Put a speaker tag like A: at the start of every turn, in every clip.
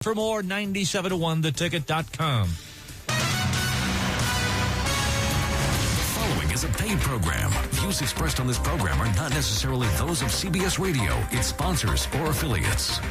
A: For more, 97to1theticket.com.
B: The following is a paid program. Views expressed on this program are not necessarily those of CBS Radio, its sponsors, or affiliates.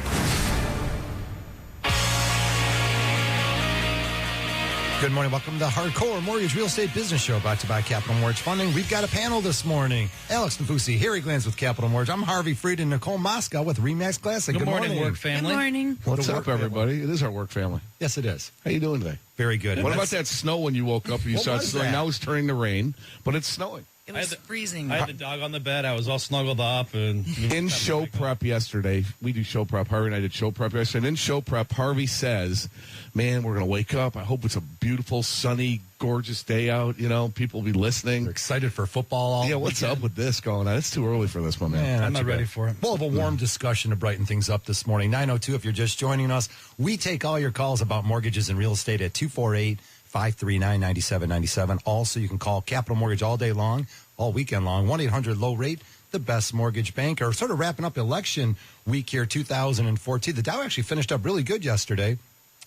C: Good morning. Welcome to the Hardcore Mortgage Real Estate Business Show, brought to you by Capital Mortgage Funding. We've got a panel this morning. Alex Nafusi, Harry Glanz with Capital Mortgage. I'm Harvey Fried and Nicole Moscow with RE/MAX Classic.
A: Good morning, work family.
D: Good morning.
E: What's up, everybody? It is our work family.
C: Yes, it is.
E: How you doing today?
C: Very good.
E: What about that snow when you woke up and you saw it snowing?
C: that?
E: Now it's turning to rain, but it's snowing.
D: It was freezing.
F: I had the dog on the bed. I was all snuggled up. And
E: In show prep yesterday, we do show prep. Harvey and I did show prep yesterday. And in show prep, Harvey says, man, we're going to wake up. I hope it's a beautiful, sunny, gorgeous day out. You know, people will be listening.
C: We're excited for football all
E: What's
C: weekend.
E: up with this going on? It's too early for this, my man.
F: I'm not ready for it.
C: We'll have a warm discussion to brighten things up this morning. 902, if you're just joining us. We take all your calls about mortgages and real estate at 248-539-9797. Also, you can call Capital Mortgage all day long, all weekend long. 1-800-LOW-RATE, the best mortgage banker. Sort of wrapping up election week here, 2014. The Dow actually finished up really good yesterday.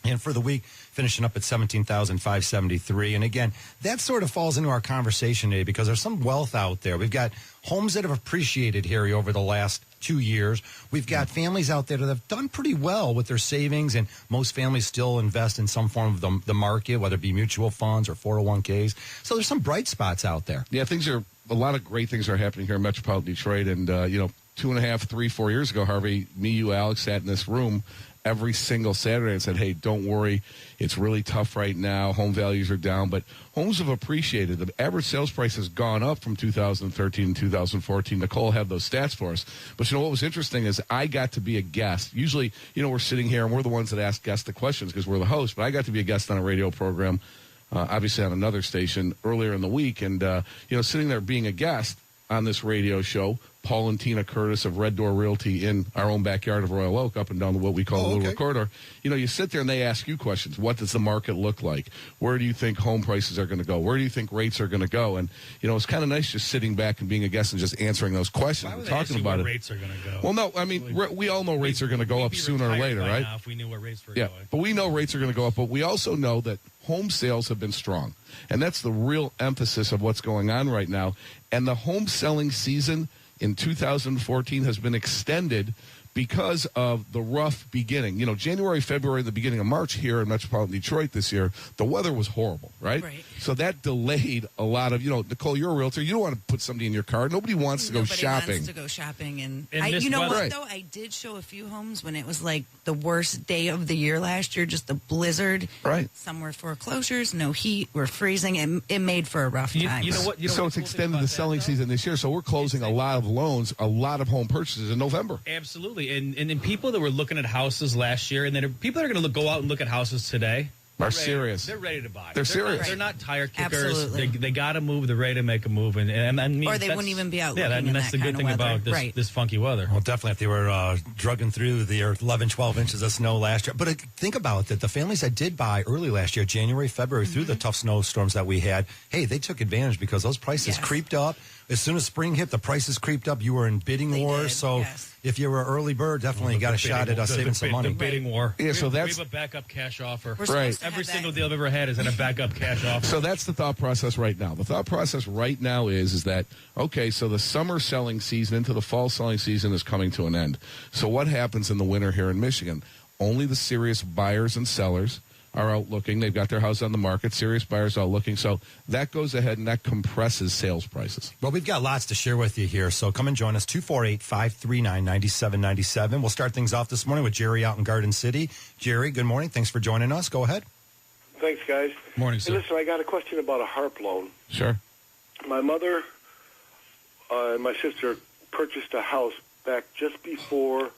C: And for the week, finishing up at 17,573. And again, that sort of falls into our conversation today because there's some wealth out there. We've got homes that have appreciated, Harry, over the last 2 years. We've got families out there that have done pretty well with their savings, and most families still invest in some form of the market, whether it be mutual funds or 401ks. So there's some bright spots out there.
E: Yeah, a lot of great things are happening here in metropolitan Detroit. And, 2.5, 3, 4 years ago, Harvey, me, you, Alex, sat in this room every single Saturday and said, hey, don't worry, it's really tough right now. Home values are down, but homes have appreciated. The average sales price has gone up from 2013 and 2014. Nicole had those stats for us. But what was interesting is I got to be a guest. Usually, we're sitting here and we're the ones that ask guests the questions because we're the host, but I got to be a guest on a radio program, obviously on another station earlier in the week. And, sitting there being a guest on this radio show, Paul and Tina Curtis of Red Door Realty in our own backyard of Royal Oak, up and down what we call the Little River Corridor. You sit there and they ask you questions. What does the market look like? Where do you think home prices are going to go? Where do you think rates are going to go? And, it's kind of nice just sitting back and being a guest and just answering those questions and talking about it.
F: Rates are going to go?
E: Well, no, I mean, we all know rates are going to go up sooner or later, right?
F: Now if we knew where rates were
E: Yeah,
F: going.
E: but we know rates are going to go up, but we also know that home sales have been strong. And that's the real emphasis of what's going on right now. And the home selling season in 2014 has been extended because of the rough beginning. January, February, the beginning of March here in metropolitan Detroit this year, the weather was horrible, right? So that delayed a lot of, Nicole, you're a realtor. You don't want to put somebody in your car. Nobody wants to go shopping.
D: Nobody wants to go shopping. And
F: you know
D: what, though? I did show a few homes when it was like the worst day of the year last year, just the blizzard.
E: Right.
D: Some were foreclosures, no heat, we're freezing, and it made for a rough time.
F: You know what?
E: So it's extended the selling season this year. So we're closing a lot of loans, a lot of home purchases in November.
F: Absolutely. And people that were looking at houses last year, and then people that are going to go out and look at houses today,
E: are serious.
F: They're ready to buy.
E: They're serious.
F: They're not tire kickers.
D: Absolutely.
F: They got to move. They're ready to make a move. And I mean,
D: or they wouldn't even be out looking
F: and
D: in
F: that's
D: that
F: the good
D: kind
F: thing
D: of weather.
F: about this funky weather.
C: Well, definitely if they were drugging through the 11, 12 inches of snow last year. But think about it, the families that did buy early last year, January, February, through the tough snowstorms that we had, hey, they took advantage because those prices creeped up. As soon as spring hit, the prices creeped up. You were in bidding wars. So if you were an early bird, definitely got a shot at saving some money.
F: The bidding war.
E: Yeah, so that's...
F: We have a backup cash offer.
E: Right.
F: Every single deal I've ever had is in a backup cash offer.
E: So that's the thought process right now. The thought process right now is that, okay, so the summer selling season into the fall selling season is coming to an end. So what happens in the winter here in Michigan? Only the serious buyers and sellers are out looking. They've got their house on the market. Serious buyers out looking. So that goes ahead and that compresses sales prices.
C: Well, we've got lots to share with you here. So come and join us, 248-539-9797. We'll start things off this morning with Jerry out in Garden City. Jerry, good morning. Thanks for joining us. Go ahead.
G: Thanks, guys.
F: Morning, sir.
G: Hey, listen, I got a question about a HARP loan.
E: Sure.
G: My mother and my sister purchased a house back just before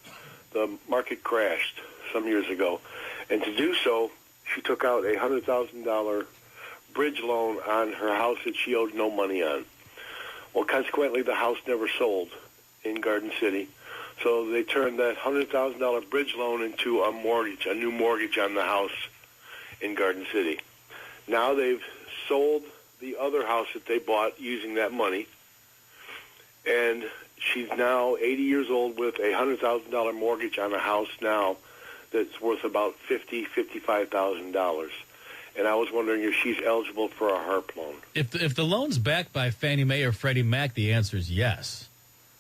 G: the market crashed some years ago. And to do so, she took out a $100,000 bridge loan on her house that she owed no money on. Well, consequently, the house never sold in Garden City. So they turned that $100,000 bridge loan into a mortgage, a new mortgage on the house in Garden City. Now they've sold the other house that they bought using that money, and she's now 80 years old with a $100,000 mortgage on a house now that's worth about $55,000. And I was wondering if she's eligible for a HARP loan.
F: If the loan's backed by Fannie Mae or Freddie Mac, the answer is yes.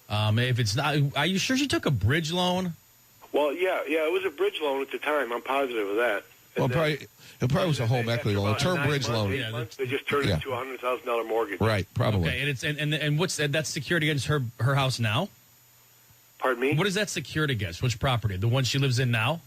F: If it's not, are you sure she took a bridge loan?
G: Well, yeah, it was a bridge loan at the time. I'm positive of that.
E: Well, it probably was a home equity loan, a term bridge loan.
G: They just turned it into a $100,000 mortgage.
E: Right, probably.
F: Okay, and what's that's secured against her house now?
G: Pardon me?
F: What is that secured against? Which property? The one she lives in now?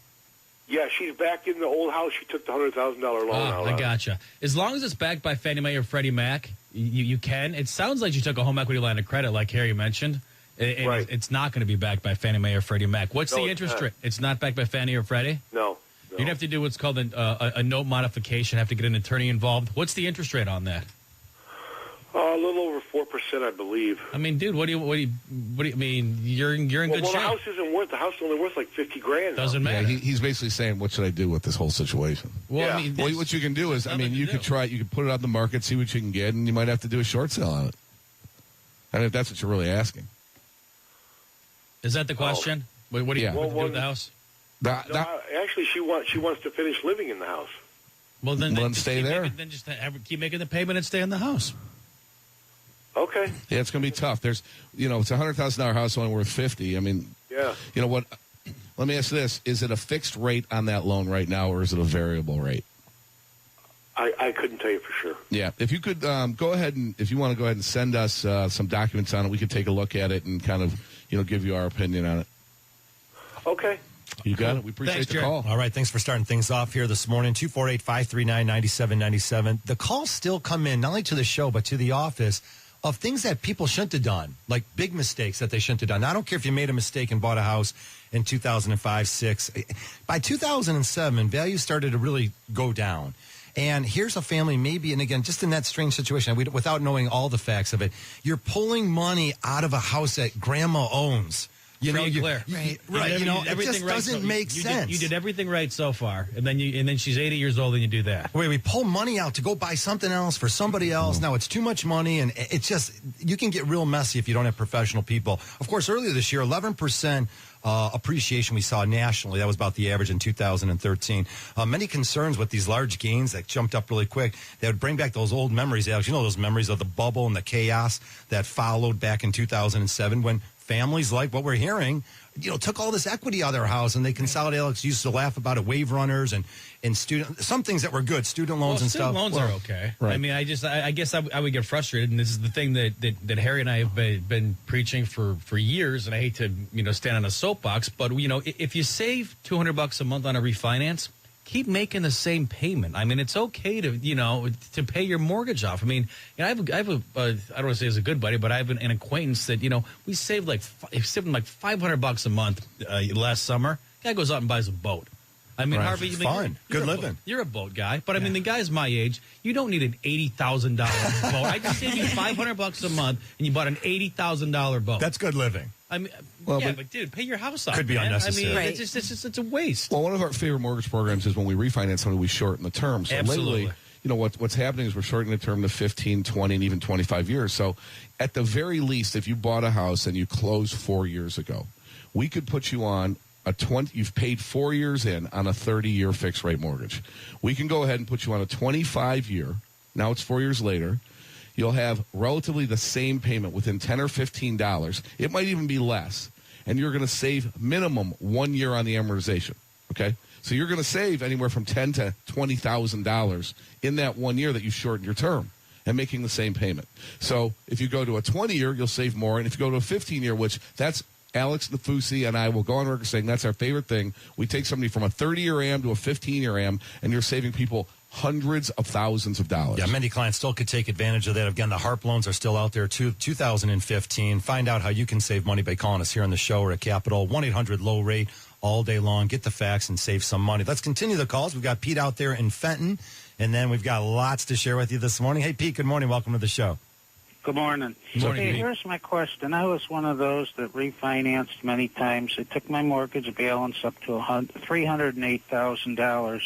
G: Yeah, she's back in the old house. She took the $100,000 loan out.
F: I gotcha. As long as it's backed by Fannie Mae or Freddie Mac, you can. It sounds like you took a home equity line of credit, like Harry mentioned. And
G: right.
F: It's not going to be backed by Fannie Mae or Freddie Mac. What's the interest rate? It's not backed by Fannie or Freddie?
G: No.
F: You'd have to do what's called a note modification, have to get an attorney involved. What's the interest rate on that?
G: A little over 4%, I believe.
F: I mean, dude, what do you mean? You're in good shape.
G: The house isn't worth. The house is only worth like $50,000.
F: Doesn't
E: Yeah,
F: matter.
E: he's basically saying, what should I do with this whole situation?
F: Well,
G: Yeah.
F: I mean,
E: Well, what you can do is, you could try it. You could put it on the market, see what you can get, and you might have to do a short sale on it. I mean, if that's what you're really asking.
F: Is that the question? What do you do with the house?
G: Actually, she wants to finish living in the house.
F: Well, then just
E: stay there.
F: Then just keep making the payment and stay in the house.
G: Okay.
E: Yeah, it's going to be tough. There's, it's a $100,000 house only worth $50,000. I mean,
G: Yeah.
E: You know what? Let me ask this: is it a fixed rate on that loan right now, or is it a variable rate?
G: I couldn't tell you for sure.
E: Yeah, if you could go ahead and if you want to go ahead and send us some documents on it, we could take a look at it and kind of give you our opinion on it.
G: Okay.
E: You got it. We appreciate the call.
C: All right, thanks for starting things off here this morning. 248-539-9797. The calls still come in, not only to the show, but to the office, of things that people shouldn't have done, like big mistakes that they shouldn't have done. Now, I don't care if you made a mistake and bought a house in 2005, 6. By 2007, values started to really go down. And here's a family, maybe, and again, just in that strange situation, without knowing all the facts of it, you're pulling money out of a house that grandma owns.
F: Right.
C: Right. It just doesn't make sense.
F: You did everything right so far, and then she's 80 years old, and you do that.
C: Wait, we pull money out to go buy something else for somebody else. Now it's too much money, and it's just, you can get real messy if you don't have professional people. Of course, earlier this year, 11% appreciation we saw nationally. That was about the average in 2013. Many concerns with these large gains that jumped up really quick. They would bring back those old memories, Alex. You know those memories of the bubble and the chaos that followed back in 2007 when families like what we're hearing, took all this equity out of their house and they consolidated. Alex used to laugh about it, wave runners and some things that were good, student loans and stuff.
F: Student loans are okay.
E: Right.
F: I mean, I guess I would get frustrated, and this is the thing that Harry and I have been preaching for years, and I hate to stand on a soapbox, but if you save $200 a month on a refinance, keep making the same payment. I mean, it's okay to pay your mortgage off. I mean, I have I don't want to say he's a good buddy, but I have an acquaintance that we saved like $500 a month last summer. Guy goes out and buys a boat. I mean,
C: right.
F: Harvey,
C: fine, good living.
F: You're a boat guy, but I mean, the guy's my age. You don't need an $80,000 boat. I just saved you $500 a month, and you bought an $80,000 boat.
C: That's good living.
F: I mean,
E: Well,
F: but dude, pay your house off.
C: Could be
F: man.
C: unnecessary.
F: I mean,
D: Right.
F: it's a waste.
E: Well, one of our favorite mortgage programs is when we refinance something, we shorten the term. So
F: Absolutely.
E: lately, what's happening is we're shortening the term to 15, 20, and even 25 years. So at the very least, if you bought a house and you closed 4 years ago, we could put you on you've paid 4 years in on a 30-year fixed rate mortgage. We can go ahead and put you on a 25-year. Now it's 4 years later. You'll have relatively the same payment within $10 or $15. It might even be less. And you're going to save minimum 1 year on the amortization. Okay? So you're going to save anywhere from $10,000 to $20,000 in that 1 year that you shortened your term and making the same payment. So if you go to a 20-year, you'll save more. And if you go to a 15-year, which that's Alex Nafusi and I will go on record saying that's our favorite thing. We take somebody from a 30-year AM to a 15-year AM, and you're saving people hundreds of thousands of dollars.
C: Yeah, many clients still could take advantage of that. Again, the HARP loans are still out there, 2015. Find out how you can save money by calling us here on the show or at Capital. 1-800-LOW-RATE all day long. Get the facts and save some money. Let's continue the calls. We've got Pete out there in Fenton, and then we've got lots to share with you this morning. Hey, Pete, good morning. Welcome to the show.
H: Good morning.
F: Morning,
H: Hey,
F: Pete.
H: here's my question. I was one of those that refinanced many times. I took my mortgage balance up to $308,000,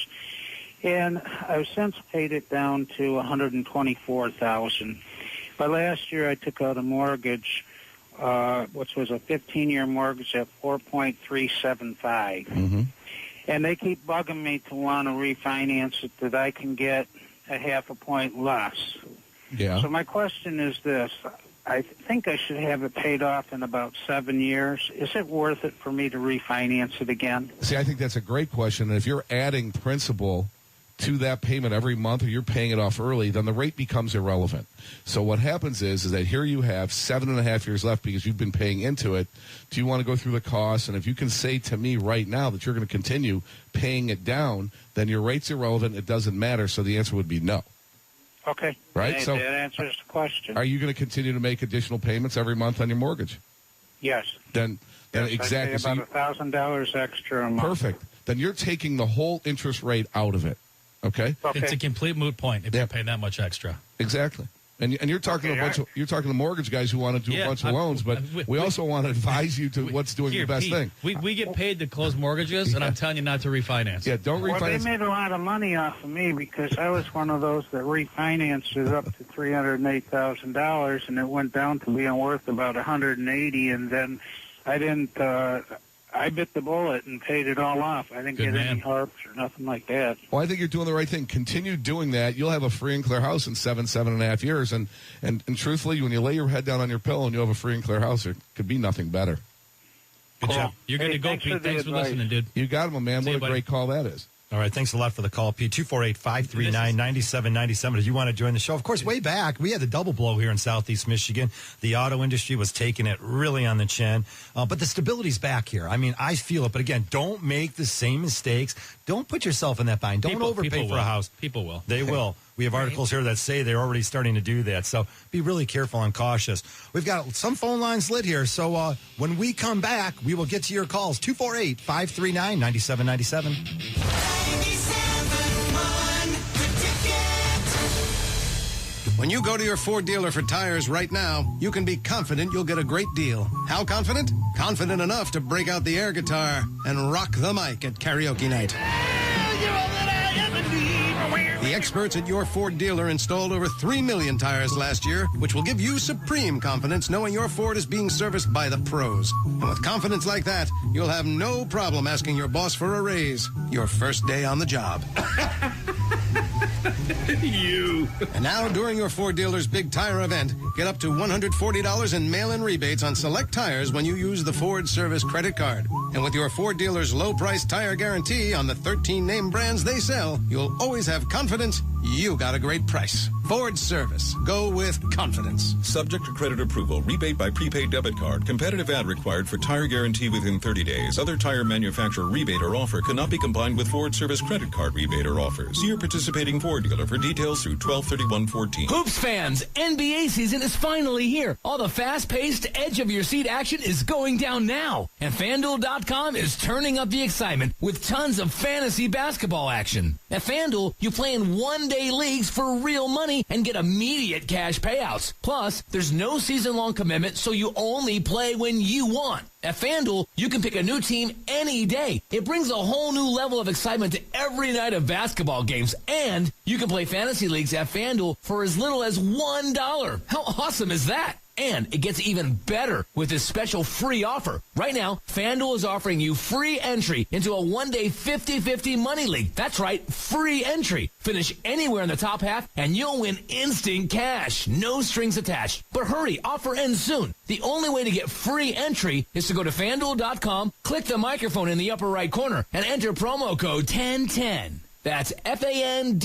H: and I've since paid it down to $124,000. By last year, I took out a mortgage, which was a 15-year mortgage at 4.375.
E: Mm-hmm.
H: And they keep bugging me to want to refinance it that I can get a half a point less.
E: Yeah.
H: So my question is this. I think I should have it paid off in about 7 years. Is it worth it for me to refinance it again?
E: See, I think that's a great question. And if you're adding principal to that payment every month or you're paying it off early, then the rate becomes irrelevant. So what happens is that here you have 7.5 years left because you've been paying into it. Do you want to go through the costs? And if you can say to me right now that you're going to continue paying it down, then your rate's irrelevant. It doesn't matter. So the answer would be no.
H: Okay.
E: Right?
H: That answers the question.
E: Are you going to continue to make additional payments every month on your mortgage?
H: Yes.
E: Then exactly.
H: I pay about $1,000 extra a month.
E: Perfect. Then you're taking the whole interest rate out of it. Okay?
F: It's a complete moot point if you're paying that much extra.
E: Exactly. And you're talking you're talking to mortgage guys who want to do a bunch of loans, but we also want to advise you to what's doing the best thing.
F: We get paid to close mortgages, and I'm telling you not to refinance.
E: Yeah, don't refinance.
H: Well, they made a lot of money off of me because I was one of those that refinanced it up to $308,000, and it went down to being worth about $180,000, and then I didn't. I bit the bullet and paid it all off. I didn't get any harps or nothing like that.
E: Well, I think you're doing the right thing. Continue doing that. You'll have a free and clear house in 7.5 years. And truthfully, when you lay your head down on your pillow and you have a free and clear house, there could be nothing better.
F: Good job. You're going to go, Pete. Thanks for listening, dude.
E: You got him, man. What a great call that is.
C: All right, thanks a lot for the call, Pete. 248-539-9797. Did you want to join the show? Of course, way back, we had the double blow here in Southeast Michigan. The auto industry was taking it really on the chin. But the stability's back here. I mean, I feel it. But again, don't make the same mistakes. Don't put yourself in that bind. Don't overpay for a house.
F: People will.
C: They will. We have articles here that say they're already starting to do that. So be really careful and cautious. We've got some phone lines lit here. So when we come back, we will get to your calls. 248-539-9797.
I: When you go to your Ford dealer for tires right now, you can be confident you'll get a great deal. How confident? Confident enough to break out the air guitar and rock the mic at karaoke night. The experts at your Ford dealer installed over 3 million tires last year, which will give you supreme confidence knowing your Ford is being serviced by the pros. And with confidence like that, you'll have no problem asking your boss for a raise your first day on the job.
B: You.
I: And now, during your Ford dealer's big tire event, get up to $140 in mail-in rebates on select tires when you use the Ford Service credit card. And with your Ford dealer's low-price tire guarantee on the 13 name brands they sell, you'll always have confidence you got a great price. Ford Service. Go with confidence.
J: Subject to credit approval. Rebate by prepaid debit card. Competitive ad required for tire guarantee within 30 days. Other tire manufacturer rebate or offer cannot be combined with Ford Service credit card rebate or offers. See your participating Ford dealer for details through 12/31/14.
K: Hoops fans, NBA season is finally here. All the fast-paced, edge-of-your-seat action is going down now. And FanDuel.com is turning up the excitement with tons of fantasy basketball action. At FanDuel, you play in one-day leagues for real money and get immediate cash payouts. Plus, there's no season-long commitment, so you only play when you want. At FanDuel, you can pick a new team any day. It brings a whole new level of excitement to every night of basketball games. And you can play fantasy leagues at FanDuel for as little as $1. How awesome is that? And it gets even better with this special free offer. Right now, FanDuel is offering you free entry into a one-day 50-50 money league. That's right, free entry. Finish anywhere in the top half, and you'll win instant cash. No strings attached. But hurry, offer ends soon. The only way to get free entry is to go to FanDuel.com, click the microphone in the upper right corner, and enter promo code 1010. That's FANDUEL.com,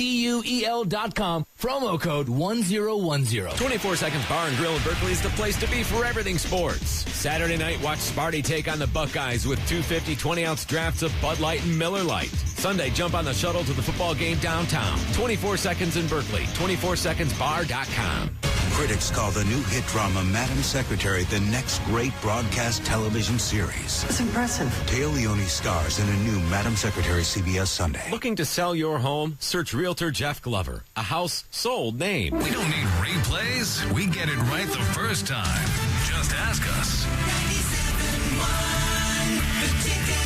K: promo code 1010.
L: 24 Seconds Bar and Grill in Berkeley is the place to be for everything sports. Saturday night, watch Sparty take on the Buckeyes with 250 20-ounce drafts of Bud Light and Miller Lite. Sunday, jump on the shuttle to the football game downtown. 24 Seconds in Berkeley, 24secondsbar.com.
M: Critics call the new hit drama Madam Secretary the next great broadcast television series.
N: It's impressive.
M: Taya Leone stars in a new Madam Secretary CBS Sunday.
L: Looking to sell your home? Search Realtor Jeff Glover. A house sold name.
B: We don't need replays. We get it right the first time. Just ask us.
O: 97.1 The Ticket.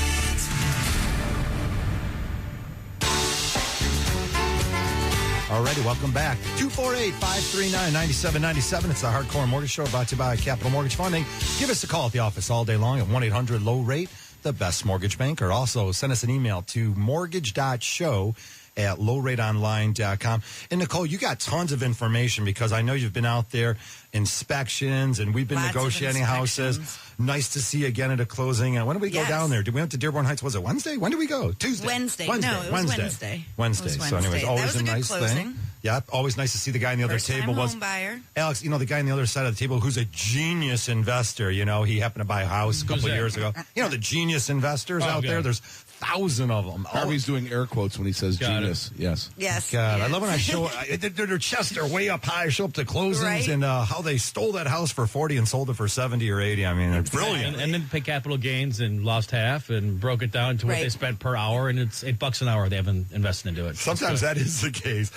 C: Alrighty, welcome back. 248-539-9797. It's the Hardcore Mortgage Show brought to you by Capital Mortgage Funding. Give us a call at the office all day long at 1-800-LOW-RATE. the best mortgage banker. Also, send us an email to mortgage.show@lowrateonline.com. And Nicole, you got tons of information because I know you've been out there, inspections, and we've been
D: Lots of
C: negotiating houses. Nice to see you again at a closing. When did we go down there? Did we went to Dearborn Heights? Was it Wednesday? When did we go? Tuesday?
D: Wednesday. No, it was Wednesday.
C: Wednesday. So anyways,
D: That
C: always
D: was a
C: a
D: good
C: nice
D: closing.
C: thing. Yeah, always nice to see the guy on the other
D: First-time
C: table.
D: home buyer.
C: Alex, the guy on the other side of the table who's a genius investor. He happened to buy a house a couple of years ago. The genius investors out there. There's 1,000 of them.
E: Harvey's doing air quotes when he says genius. Yes.
D: Yes.
C: God, I love when I show their chests are way up high. I show up to closings and how they stole that house for 40 and sold it for 70 or 80. I mean, they're brilliant.
F: And then pay capital gains and lost half and broke it down to what they spent per hour, and it's $8 an hour they haven't invested into it.
C: Sometimes that is the case.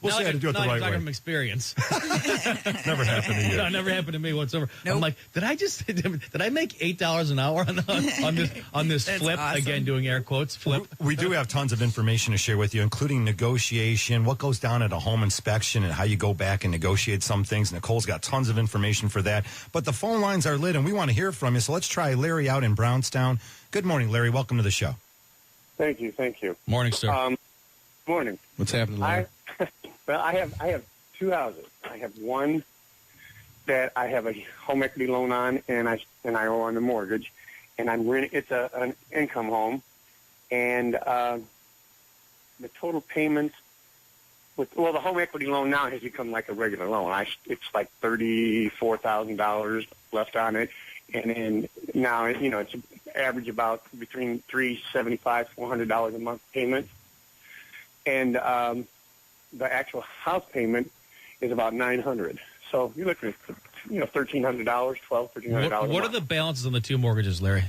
C: We'll see how to do it the right way.
F: From experience.
C: Never happened to you.
F: No, it never happened to me whatsoever. Nope. I'm like, did I make $8 an hour on this flip?
D: Awesome.
F: Again, doing air quotes, flip.
C: We do have tons of information to share with you, including negotiation, what goes down at a home inspection, and how you go back and negotiate some things. Nicole's got tons of information for that. But the phone lines are lit, and we want to hear from you. So let's try Larry out in Brownstown. Good morning, Larry. Welcome to the show.
N: Thank you.
F: Morning, sir.
N: Morning.
E: What's happening, Larry?
N: I have two houses. I have one that I have a home equity loan on, and I owe on the mortgage, and I'm renting. It's an income home, and the total payments the home equity loan now has become like a regular loan. It's like $34,000 left on it, and then now it's average about between $375, $400 a month payment, and the actual house payment is about $900. So you're looking at $1,300, $1,300.
F: What are the balances on the two mortgages, Larry?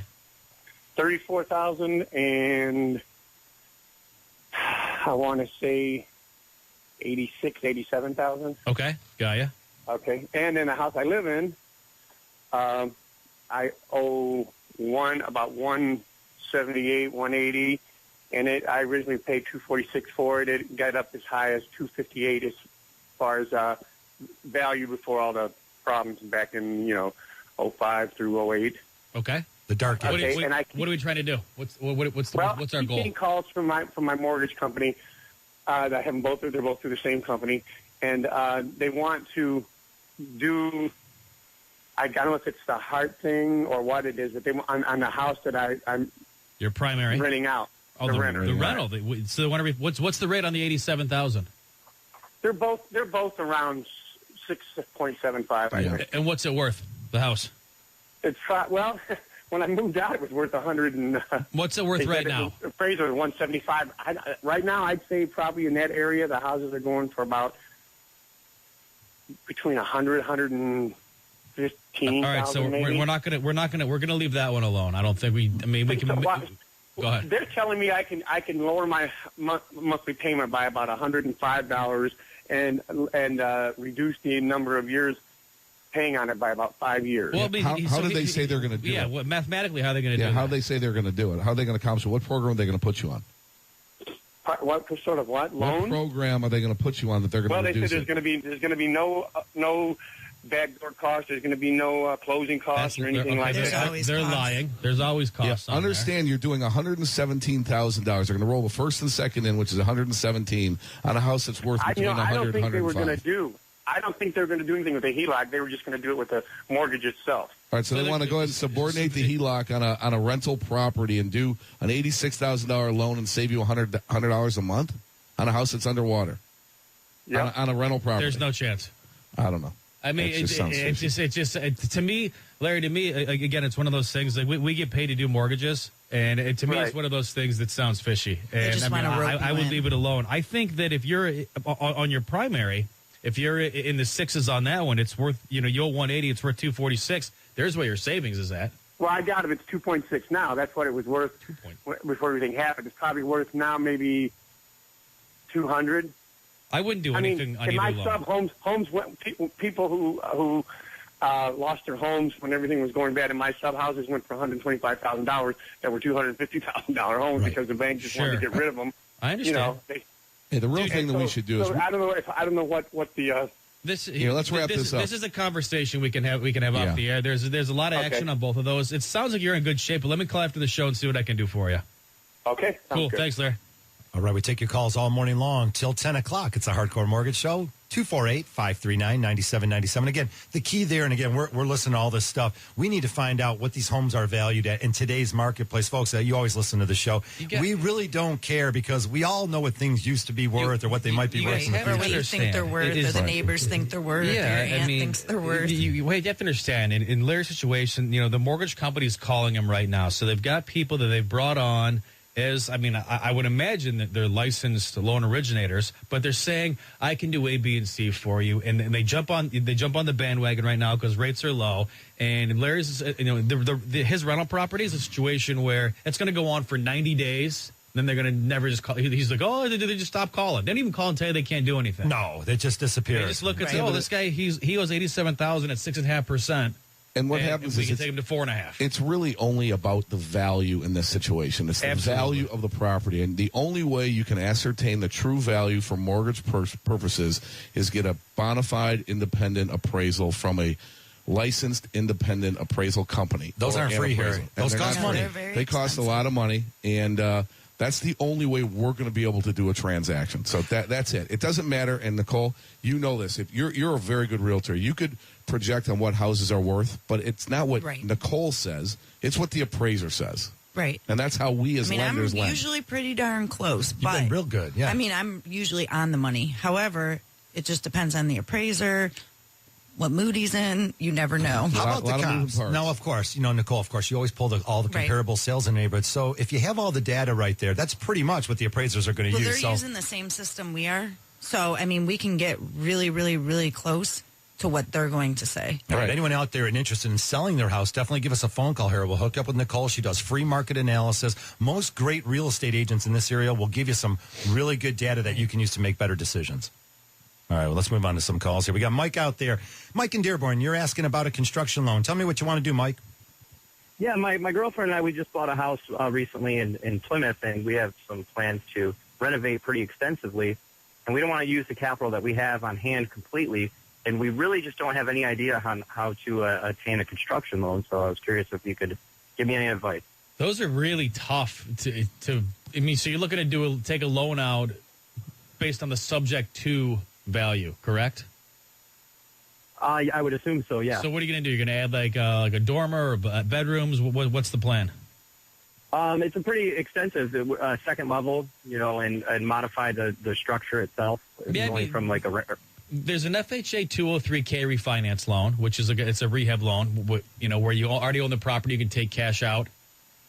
N: $34,000 and I want to say $87,000.
F: Okay, got ya.
N: Okay, and in the house I live in, I owe about $178, $180, and I originally paid $246 for it. It got up as high as $258 as far as value before all the problems back in 05 through 08.
F: Okay.
C: The dark age.
N: Okay,
F: what are we trying to do? What's our
N: I keep
F: goal?
N: getting calls from my mortgage company. That I have them both. They're both through the same company, and they want to do. I don't know if it's the heart thing or what it is, but they on the house that I'm
F: your primary
N: renting out.
F: Oh, the rental. So what's the rate on the $87,000?
N: They're both around 6.75.
F: And what's it worth? The house?
N: It's well. When I moved out, it was worth $100 and.
F: What's it worth right now?
N: Appraisal at $175. Right now, I'd say probably in that area, the houses are going for about between $100, $115,000.
F: All right, so we're gonna leave that one alone. I don't think we can. Go ahead.
N: They're telling me I can lower my monthly payment by about $105 and reduce the number of years paying on it by about 5 years.
E: Well, how do they say they're going to do it?
F: Yeah, mathematically, how are they going to do it?
E: How do they say they're going to do it? How are they going to accomplish it? What program are they going to put you on?
N: What sort of what? Loan?
E: What program are they going to put you on that they're going to reduce?
N: Well, they said there's going to be no backdoor costs. There's going to be no closing costs or anything like that.
F: They're lying. There's always costs.
E: Yeah, understand you're doing $117,000. They're going to roll the first and second in, which is $117 on a house that's worth between $100 and $105.
N: I don't think they were going to do. I don't think they're going to do anything with the HELOC. They were just going to do it with the mortgage itself.
E: All right, so they want to go ahead and subordinate the HELOC on a rental property and do an $86,000 loan and save you $100 a month on a house that's underwater.
N: Yeah,
E: on a rental property.
F: There's no chance.
E: I don't know.
F: I mean, it just to me, Larry. To me, again, it's one of those things. Like we get paid to do mortgages, and to me, it's one of those things that sounds fishy. And I would leave it alone. I think that if you're on your primary. If you're in the sixes on that one, it's worth, you owe 180, it's worth 246. There's where your savings is at.
N: Well, I doubt if it's 2.6 now. That's what it was worth before everything happened. It's probably worth now maybe 200.
F: I wouldn't do anything on either loan.
N: In my sub homes people who lost their homes when everything was going bad in my sub houses went for $125,000 that were $250,000 homes because the bank just wanted to get rid of them.
F: I understand.
E: Hey, the real thing that we should do is
N: I don't know what the
F: Let's
E: wrap this up.
F: This is a conversation we can have off the air. There's a lot of action on both of those. It sounds like you're in good shape, but let me call after the show and see what I can do for you.
N: Okay.
F: Cool.
N: Good.
F: Thanks, Larry.
C: All right, we take your calls all morning long till 10 o'clock. It's a Hardcore Mortgage Show, 248-539-9797. Again, the key there, and again, we're listening to all this stuff. We need to find out what these homes are valued at in today's marketplace. Folks, you always listen to the show. We really don't care because we all know what things used to be worth or what they might be worth in the future.
D: Or what you think they're worth, or the neighbors think they're worth, or your aunt thinks they're worth.
F: You have to understand, in Larry's situation, the mortgage company is calling him right now. So they've got people that they've brought on I would imagine that they're licensed loan originators, but they're saying, I can do A, B, and C for you. And they jump on the bandwagon right now because rates are low. And Larry's, his rental property is a situation where it's going to go on for 90 days. Then they're going to never just call. He's like, they just stop calling. They don't even call and tell you they can't do anything.
C: No, they just disappear.
F: They just look and say, this guy, he owes $87,000 at 6.5%.
E: And what happens is
F: we can take him to 4.5.
E: It's really only about the value in this situation. It's the value of the property. And the only way you can ascertain the true value for mortgage purposes is get a bona fide independent appraisal from a licensed independent appraisal company.
C: Those aren't free here. Those cost money.
E: They cost a lot of money. And that's the only way we're going to be able to do a transaction. So that's it. It doesn't matter. And Nicole, you know this. If you're a very good realtor. You could project on what houses are worth, but it's not what Nicole says. It's what the appraiser says.
D: Right.
E: And that's how we as lenders lend.
D: I'm usually pretty darn close.
C: You've been real good, yeah.
D: I'm usually on the money. However, it just depends on the appraiser, what mood he's in. You never know.
C: How about the comps? No, of course. Nicole, of course, you always pull all the comparable sales in the neighborhood. So if you have all the data right there, that's pretty much what the appraisers are going to use.
D: They're using the same system we are. So, we can get really, really, really close to what they're going to say.
C: All right. Anyone out there and interested in selling their house, definitely give us a phone call here. We'll hook up with Nicole. She does free market analysis. Most great real estate agents in this area will give you some really good data that you can use to make better decisions. All right, well, let's move on to some calls here. We got Mike out there. Mike in Dearborn, you're asking about a construction loan. Tell me what you want to do, Mike.
O: Yeah, my girlfriend and I, we just bought a house recently in Plymouth, and we have some plans to renovate pretty extensively. And we don't want to use the capital that we have on hand completely. And we really just don't have any idea on how to attain a construction loan. So I was curious if you could give me any advice.
F: Those are really tough to so you're looking to take a loan out based on the subject to value, correct?
O: I would assume so, yeah.
F: So what are you going to do? You're going to add like a dormer or bedrooms? What's the plan?
O: It's a pretty extensive second level, and modify the structure itself. From like a...
F: There's an FHA 203K refinance loan, which is it's a rehab loan, where you already own the property. You can take cash out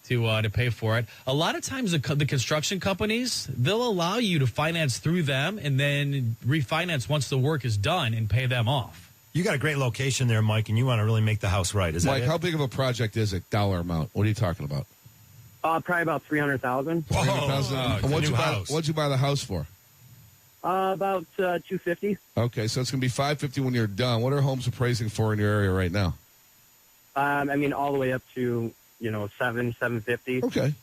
F: to pay for it. A lot of times the construction companies, they'll allow you to finance through them and then refinance once the work is done and pay them off.
C: You got a great location there, Mike, and you want to really make the house right. Is that
E: Mike, how big of a project is it, dollar amount? What are you talking about?
O: Probably about $300,000.
E: $300,000. What'd you buy the house for?
O: About $250,000.
E: Okay, so it's going to be $550,000 when you're done. What are homes appraising for in your area right now?
O: All the way up to $750,000.
E: Okay,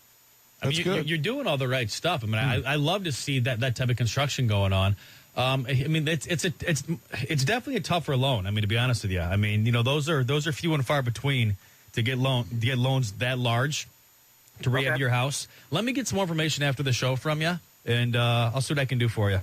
E: that's good.
F: You're doing all the right stuff. I love to see that type of construction going on. It's definitely a tougher loan. To be honest with you, those are few and far between to get loans that large to rehab your house. Let me get some more information after the show from you, and I'll see what I can do for you.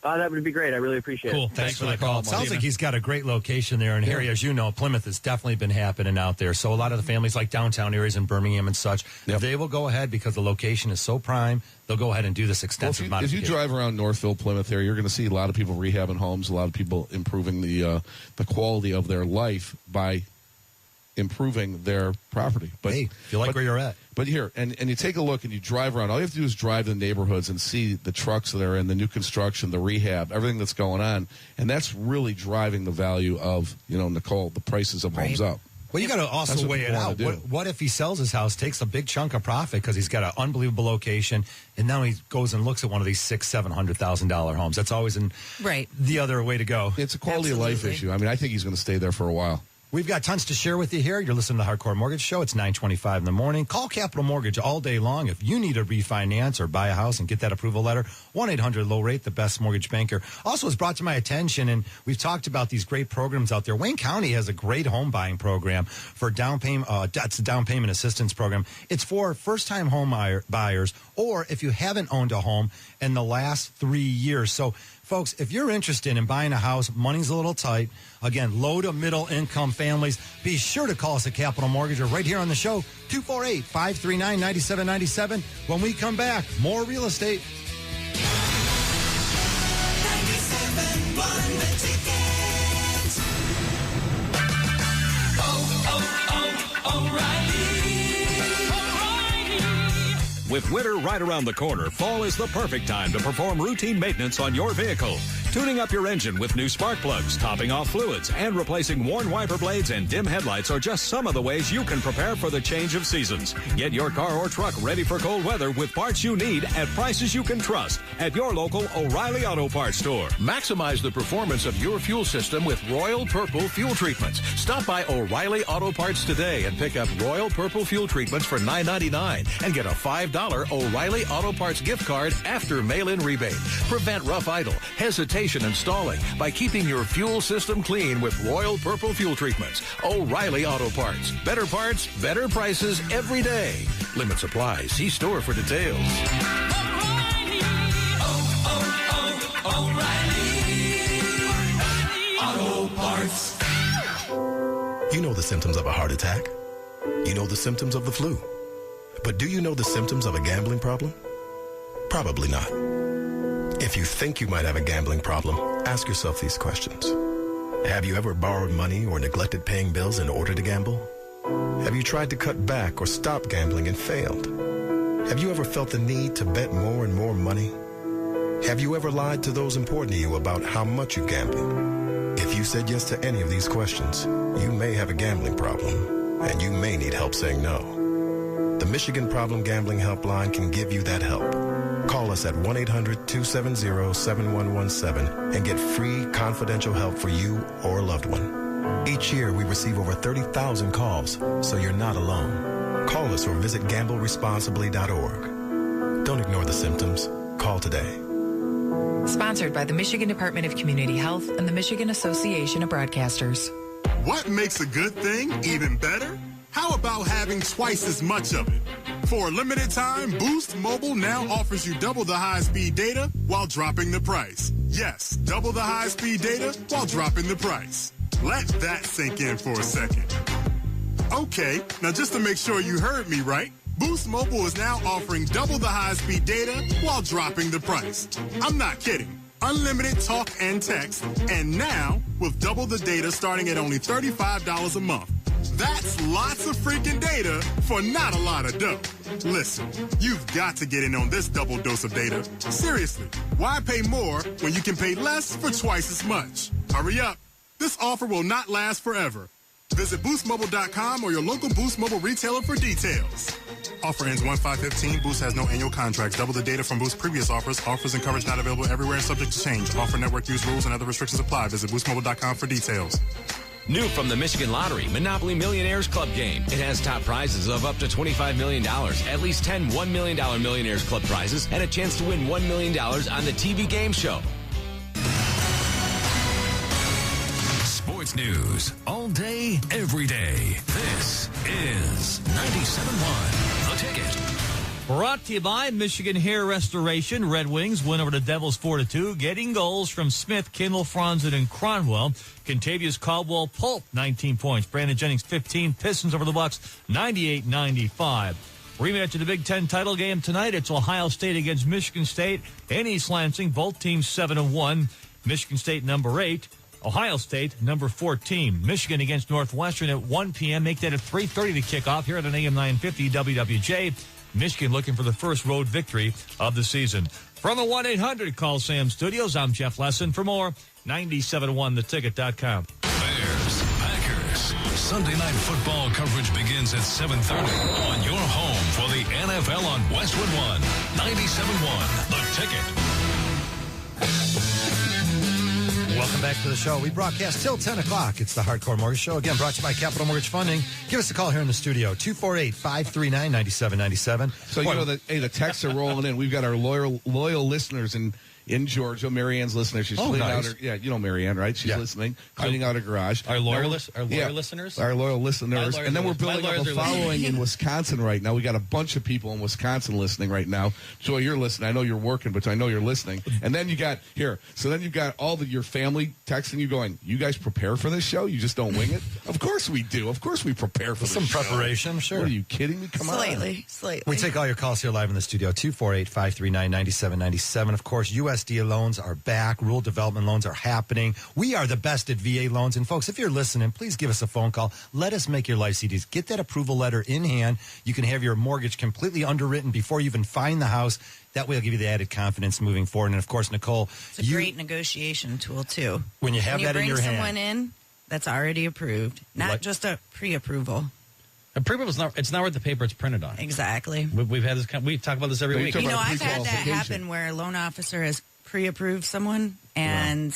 O: That would be great. I really appreciate it.
C: Cool. Thanks for the call. It sounds like he's got a great location there. And Harry, as you know, Plymouth has definitely been happening out there. So a lot of the families like downtown areas in Birmingham and such, they will go ahead because the location is so prime. They'll go ahead and do this extensive modification.
E: If you drive around Northville, Plymouth area, you're going to see a lot of people rehabbing homes, a lot of people improving the quality of their life by improving their property. But
C: hey, if you like where you're at.
E: But here, and you take a look and you drive around. All you have to do is drive the neighborhoods and see the trucks that are in, the new construction, the rehab, everything that's going on. And that's really driving the value of, Nicole, the prices of homes up.
C: Well, you got to also weigh it out. What if he sells his house, takes a big chunk of profit because he's got an unbelievable location, and now he goes and looks at one of these $600,000-$700,000 homes? That's always the other way to go.
E: It's a quality of life issue. I think he's going to stay there for a while.
C: We've got tons to share with you here. You're listening to the Hardcore Mortgage Show. It's 9:25 in the morning. Call Capital Mortgage all day long if you need to refinance or buy a house and get that approval letter. 1-800-LOW-RATE, the best mortgage banker. Also, it's brought to my attention, and we've talked about these great programs out there. Wayne County has a great home buying program for down payment. That's a down payment assistance program. It's for first-time home buyers, or if you haven't owned a home in the last 3 years. So, folks, if you're interested in buying a house, money's a little tight. Again, low to middle income families, be sure to call us at Capital Mortgage or right here on the show, 248-539-9797. When we come back, more real estate.
P: 97.1 The Ticket.
B: O'Reilly. With winter right around the corner, fall is the perfect time to perform routine maintenance on your vehicle. Tuning up your engine with new spark plugs, topping off fluids, and replacing worn wiper blades and dim headlights are just some of the ways you can prepare for the change of seasons. Get your car or truck ready for cold weather with parts you need at prices you can trust at your local O'Reilly Auto Parts store.
Q: Maximize the performance of your fuel system with Royal Purple fuel treatments. Stop by O'Reilly Auto Parts today and pick up Royal Purple fuel treatments for $9.99 and get a $5 O'Reilly Auto Parts gift card after mail-in rebate. Prevent rough idle, hesitation, and stalling by keeping your fuel system clean with Royal Purple fuel treatments. O'Reilly Auto Parts. Better parts, better prices every day. Limit supply. See store for details.
P: O'Reilly Auto Parts.
R: You know the symptoms of a heart attack. You know the symptoms of the flu. But do you know the symptoms of a gambling problem? Probably not. If you think you might have a gambling problem, ask yourself these questions. Have you ever borrowed money or neglected paying bills in order to gamble? Have you tried to cut back or stop gambling and failed? Have you ever felt the need to bet more and more money? Have you ever lied to those important to you about how much you gambled? If you said yes to any of these questions, you may have a gambling problem, and you may need help saying no. The Michigan Problem Gambling Helpline can give you that help. Call us at 1-800-270-7117 and get free confidential help for you or a loved one. Each year, we receive over 30,000 calls, so you're not alone. Call us or visit gambleresponsibly.org. Don't ignore the symptoms. Call today.
S: Sponsored by the Michigan Department of Community Health and the Michigan Association of Broadcasters.
T: What makes a good thing even better? How about having twice as much of it? For a limited time, Boost Mobile now offers you double the high-speed data while dropping the price. Yes, double the high-speed data while dropping the price. Let that sink in for a second. Okay, now just to make sure you heard me right, Boost Mobile is now offering double the high-speed data while dropping the price. I'm not kidding. Unlimited talk and text, and now with double the data starting at only $35 a month. That's lots of freaking data for not a lot of dough. Listen, you've got to get in on this double dose of data. Seriously, why pay more when you can pay less for twice as much? Hurry up. This offer will not last forever. Visit boostmobile.com or your local Boost Mobile retailer for details. Offer ends 1/5/15. Boost has no annual contracts. Double the data from Boost previous offers. Offers and coverage not available everywhere and subject to change. Offer network use rules and other restrictions apply. Visit boostmobile.com for details.
L: New from the Michigan Lottery, Monopoly Millionaires Club game. It has top prizes of up to $25 million, at least 10 $1 million Millionaires Club prizes, and a chance to win $1 million on the TV game show.
B: Sports news all day, every day. This is 97.1 The Ticket.
A: Brought to you by Michigan Hair Restoration. Red Wings win over the Devils 4-2, getting goals from Smith, Kindle, Franzen, and Cronwell. Contavious Caldwell Pulp, 19 points. Brandon Jennings, 15. Pistons over the Bucks, 98-95. Rematch of the Big Ten title game tonight. It's Ohio State against Michigan State and East Lansing. Both teams 7-1. Michigan State number 8. Ohio State number 14. Michigan against Northwestern at 1 p.m. Make that at 3:30 to kick off here at an AM 950 WWJ. Michigan looking for the first road victory of the season. From the 1-800 Call Sam Studios, I'm Jeff Lesson. For more, 971theticket.com.
B: Bears, Packers. Sunday night football coverage begins at 7:30 on your home for the NFL on Westwood One. 97.1 The Ticket.
A: Welcome
C: back to the show. We broadcast till 10 o'clock. It's the Hardcore Mortgage Show. Again, brought to you by Capital Mortgage Funding. Give us a call here in the studio, 248-539-9797.
E: So, the texts are rolling in. We've got our loyal listeners in Georgia. Marianne's listener. She's cleaning out her, Marianne, right? She's listening, cleaning out her garage.
F: Our loyal listeners?
E: Our loyal listeners. And then we're building up a following in Wisconsin right now. We got a bunch of people in Wisconsin listening right now. Joy, you're listening. I know you're working, but I know you're listening. And then you've got all your family texting you going, you guys prepare for this show? You just don't wing it? Of course we do. Of course we prepare for this
C: some preparation, sure.
E: What, are you kidding me? Come on.
D: Slightly.
C: We take all your calls here live in the studio, 248-539-9797. Of course, USDA loans are back. Rural development loans are happening. We are the best at VA loans. And, folks, if you're listening, please give us a phone call. Let us make your life easy. Get that approval letter in hand. You can have your mortgage completely underwritten before you even find the house. That way, it'll give you the added confidence moving forward. And, of course, Nicole,
D: it's a great negotiation tool, too.
C: When you have that in your hand.
D: Bring someone in that's already approved, not just a pre-approval.
F: A pre-approval it's not worth the paper it's printed on.
D: Exactly.
F: We've had this. We talk about this every week.
D: I've had that happen where a loan officer has pre-approved someone, and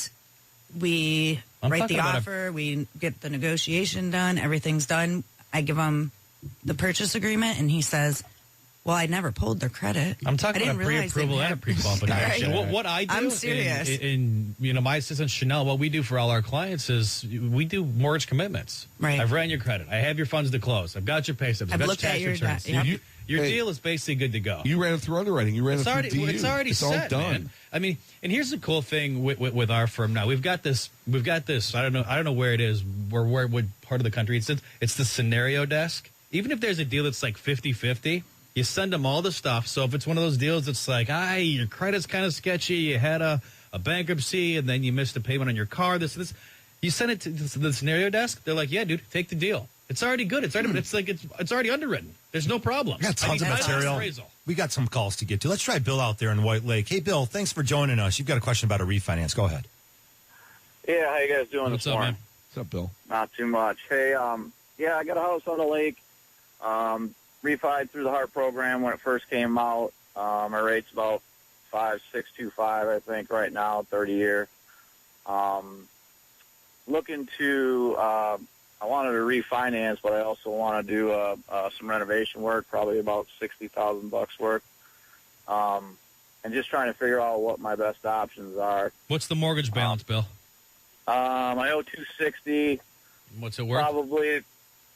D: we write the offer, we get the negotiation done, everything's done. I give him the purchase agreement, and he says, well, I never pulled their credit.
F: I'm talking about pre-approval and a pre-qualification.
D: Right.
F: What I do,
D: I'm serious.
F: In my assistant Chanel, what we do for all our clients is we do mortgage commitments.
D: Right.
F: I've ran your credit. I have your funds to close. I've got your pay stubs. I've got
D: looked
F: your
D: at
F: tax
D: your
F: returns. Your deal is basically good to go.
E: You ran it through underwriting. You ran it through DU.
F: It's already set,
E: all done.
F: Man. I mean, and here's the cool thing with our firm now. We've got this. I don't know where it is. What part of the country it's in. It's the scenario desk. Even if there's a deal that's like 50-50, you send them all the stuff. So if it's one of those deals that's like, your credit's kind of sketchy, you had a bankruptcy, and then you missed a payment on your car, this, you send it to the scenario desk. They're like, yeah, dude, take the deal. It's already good. It's already underwritten. There's no problem.
C: We got tons of material. We got some calls to get to. Let's try Bill out there in White Lake. Hey, Bill, thanks for joining us. You've got a question about a refinance. Go ahead.
U: Yeah, how you guys doing this morning?
E: What's up, Bill?
U: Not too much. Hey, I got a house on the lake. Refied through the HARP program when it first came out. My rate's about 5.625, I think, right now, 30-year. Looking to, I wanted to refinance, but I also want to do some renovation work, probably about $60,000 worth. And just trying to figure out what my best options are.
F: What's the mortgage balance, Bill?
U: I owe $260.
F: What's it worth?
U: Probably.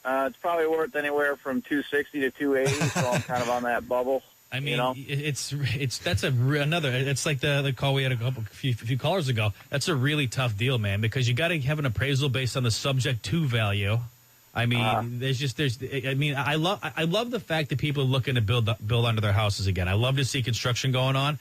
U: It's probably worth anywhere from $260 to $280, so I'm kind of on that bubble.
F: I mean, it's like the call we had a few callers ago. That's a really tough deal, man, because you got to have an appraisal based on the subject to value. I mean, I love the fact that people are looking to build onto their houses again. I love to see construction going on.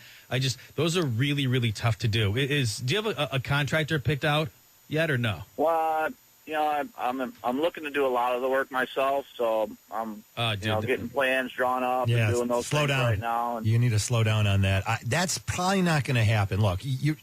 F: Those are really, really tough to do. Do you have a contractor picked out yet or no?
U: Well, I'm looking to do a lot of the work myself, so I'm getting plans drawn up and doing those things right now.
C: You need to slow down on that. That's probably not going to happen. Look, you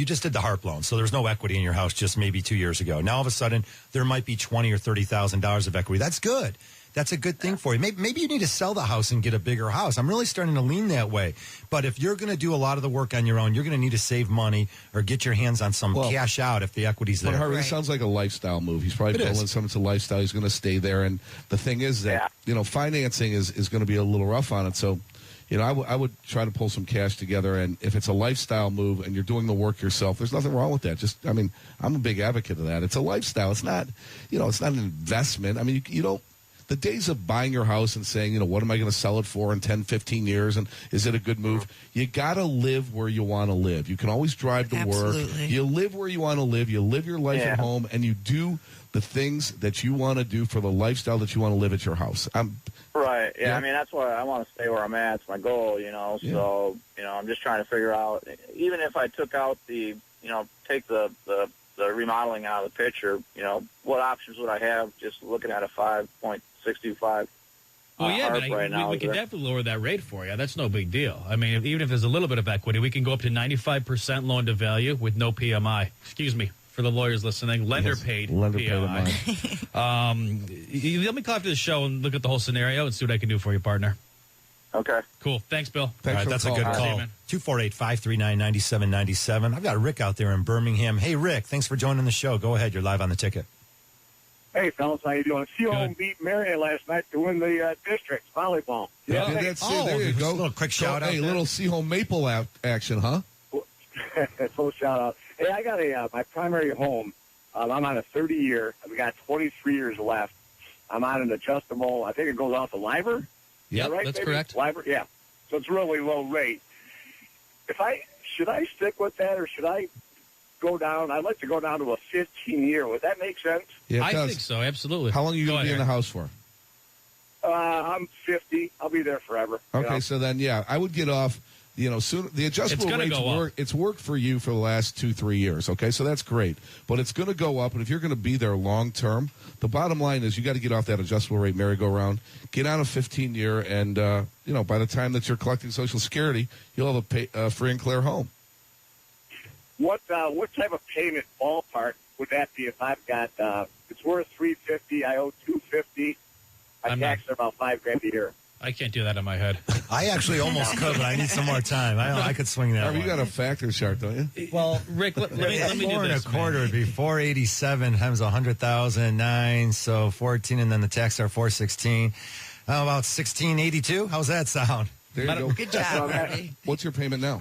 C: just did the HARP loan, so there's no equity in your house just maybe 2 years ago. Now all of a sudden there might be $20,000 or $30,000 of equity. That's good. That's a good thing for you. Maybe you need to sell the house and get a bigger house. I'm really starting to lean that way. But if you're going to do a lot of the work on your own, you're going to need to save money or get your hands on some cash out if the equity's there.
E: Harvey, this sounds like a lifestyle move. He's probably building something to lifestyle. He's going to stay there. And the thing is that, financing is going to be a little rough on it. So, I would try to pull some cash together. And if it's a lifestyle move and you're doing the work yourself, there's nothing wrong with that. I'm a big advocate of that. It's a lifestyle. It's not, it's not an investment. I mean, you don't. The days of buying your house and saying, what am I going to sell it for in 10, 15 years, and is it a good move? You got to live where you want to live. You can always drive to work. You live where you want to live. You live your life at home, and you do the things that you want to do for the lifestyle that you want to live at your house.
U: Right. Yeah. I mean, that's why I want to stay where I'm at. It's my goal, So, I'm just trying to figure out, even if I took out take the remodeling out of the picture, what options would I have just looking at a 5.625?
F: Well, yeah, but we can definitely lower that rate for you. That's no big deal. I mean, even if there's a little bit of equity, we can go up to 95% loan to value with no PMI. Excuse me, for the lawyers listening, lender paid PMI. Let me call after the show and look at the whole scenario and see what I can do for you, partner.
U: Okay.
F: Cool. Thanks, Bill.
C: All right, that's a good call. 248-539-9797. I've got Rick out there in Birmingham. Hey, Rick, thanks for joining the show. Go ahead. You're live on the ticket.
G: Hey, fellas, how you doing? Seaholm beat Marion last night to win the district volleyball.
E: Yeah, that's it. There you go.
C: A little quick shout out.
E: Hey, little Seaholm Maple action, huh?
G: Full shout out. Hey, I got my primary home. I'm on a 30-year. I've got 23 years left. I'm on an adjustable. I think it goes off the LIBOR.
F: Yeah,
G: right,
F: that's
G: baby?
F: correct.
G: LIBOR, yeah. So it's really low rate. Should I stick with that, or should I go down? I'd like to go down to a 15-year. Would that make sense?
E: Yeah,
F: I think so. Absolutely.
E: How long are you going to be in the house for?
G: I'm 50. I'll be there forever.
E: Okay, so then, yeah, I would get off. Soon the adjustable rates work. It's worked for you for the last 2-3 years. Okay, so that's great, but it's going to go up. And if you're going to be there long term, the bottom line is you got to get off that adjustable rate merry-go-round, get on a 15-year, and by the time that you're collecting Social Security, you'll have a free and clear home.
G: What type of payment ballpark would that be if I've got it's worth $350, I owe $250, I tax about $5,000 a year.
F: I can't do that in my head.
C: I actually almost could, but I need some more time. I could swing that.
E: You got a factor chart, don't you?
F: Well, Rick, let me do this.
C: 4.25 would be 487 times 100,000, 9, so 14, and then the tax are 416. About 1682. How's that sound?
E: There you go.
D: Good job, Harvey.
E: What's your payment now?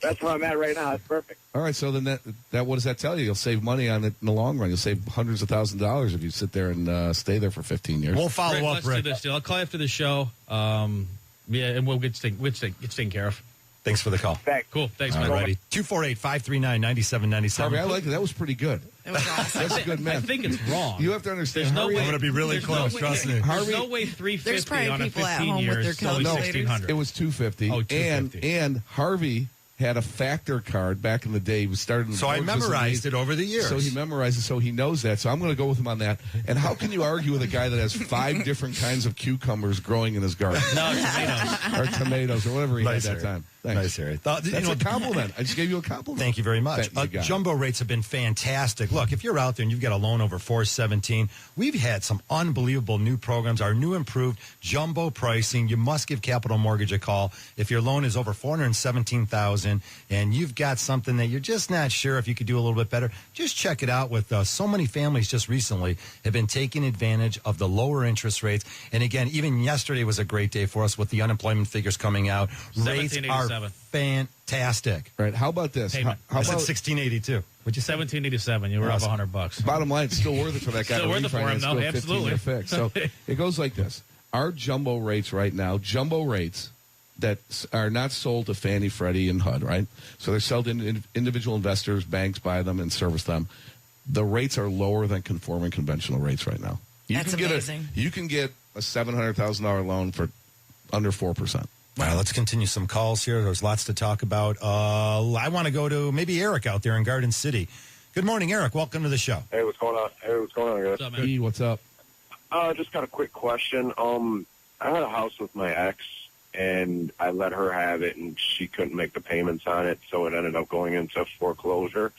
G: That's where I'm at right now. It's perfect.
E: All right, so then that what does that tell you? You'll save money on it in the long run. You'll save hundreds of thousands of dollars if you sit there and stay there for 15 years.
C: We'll follow up,
F: Let's
C: Rick.
F: do this deal. I'll call you after the show. And we'll get taken care of.
C: Thanks for the call.
G: Thanks.
F: Cool. Thanks, man.
C: All righty. 248-539-9797.
E: Harvey, I like it. That was pretty good.
D: It was awesome.
E: That's a good man.
F: I think it's wrong.
E: You have to understand.
F: There's no
E: Harvey,
F: way.
C: I'm going to be really close, trust me.
F: There's no way 350
D: There's probably
F: on a
D: people at
F: 15
D: home with
F: years.
D: their
F: Only
D: calculators.
F: 1,600.
E: It was 250.
F: Oh, 250.
E: And Harvey had a factor card back in the day. We started. In
C: So I memorized it over the years.
E: So he memorized it, so he knows that. So I'm going to go with him on that. And how can you argue with a guy that has 5 different kinds of cucumbers growing in his garden?
F: No, tomatoes.
E: Or tomatoes, or whatever he
C: Nice,
E: had that
C: Harry.
E: time. Thanks.
C: Nice, Harry.
E: That's a compliment. I just gave you a compliment.
C: Thank you very much.
E: You got it.
C: Jumbo rates have been fantastic. Look, if you're out there and you've got a loan over 417, we've had some unbelievable new programs. Our new improved jumbo pricing. You must give Capital Mortgage a call. If your loan is over $417,000 and you've got something that you're just not sure if you could do a little bit better, just check it out with us. So many families just recently have been taking advantage of the lower interest rates. And again, even yesterday was a great day for us with the unemployment figures coming out. Rates are fantastic.
E: Right. How about this?
F: Payment.
E: How
C: I said
E: about
C: 1682.
F: Would you 1787? You were up $100.
E: bottom line? It's still worth it for that guy.
F: Still
E: to
F: worth it for him,
E: refinance,
F: no,
E: do a
F: absolutely.
E: 15-year fix. So it goes like this: our jumbo rates right now, jumbo rates that are not sold to Fannie, Freddie, and HUD, right? So they're sold to individual investors, banks buy them and service them. The rates are lower than conforming conventional rates right now.
D: That's amazing.
E: You can get a $700,000 loan for under 4%.
C: All right, let's continue some calls here. There's lots to talk about. I want to go to maybe Eric out there in Garden City. Good morning, Eric. Welcome to the show.
G: Hey, what's going on? Guys?
F: What's up, man?
E: What's up?
G: Just got a quick question. I had a house with my ex, and I let her have it, and she couldn't make the payments on it, so it ended up going into foreclosure.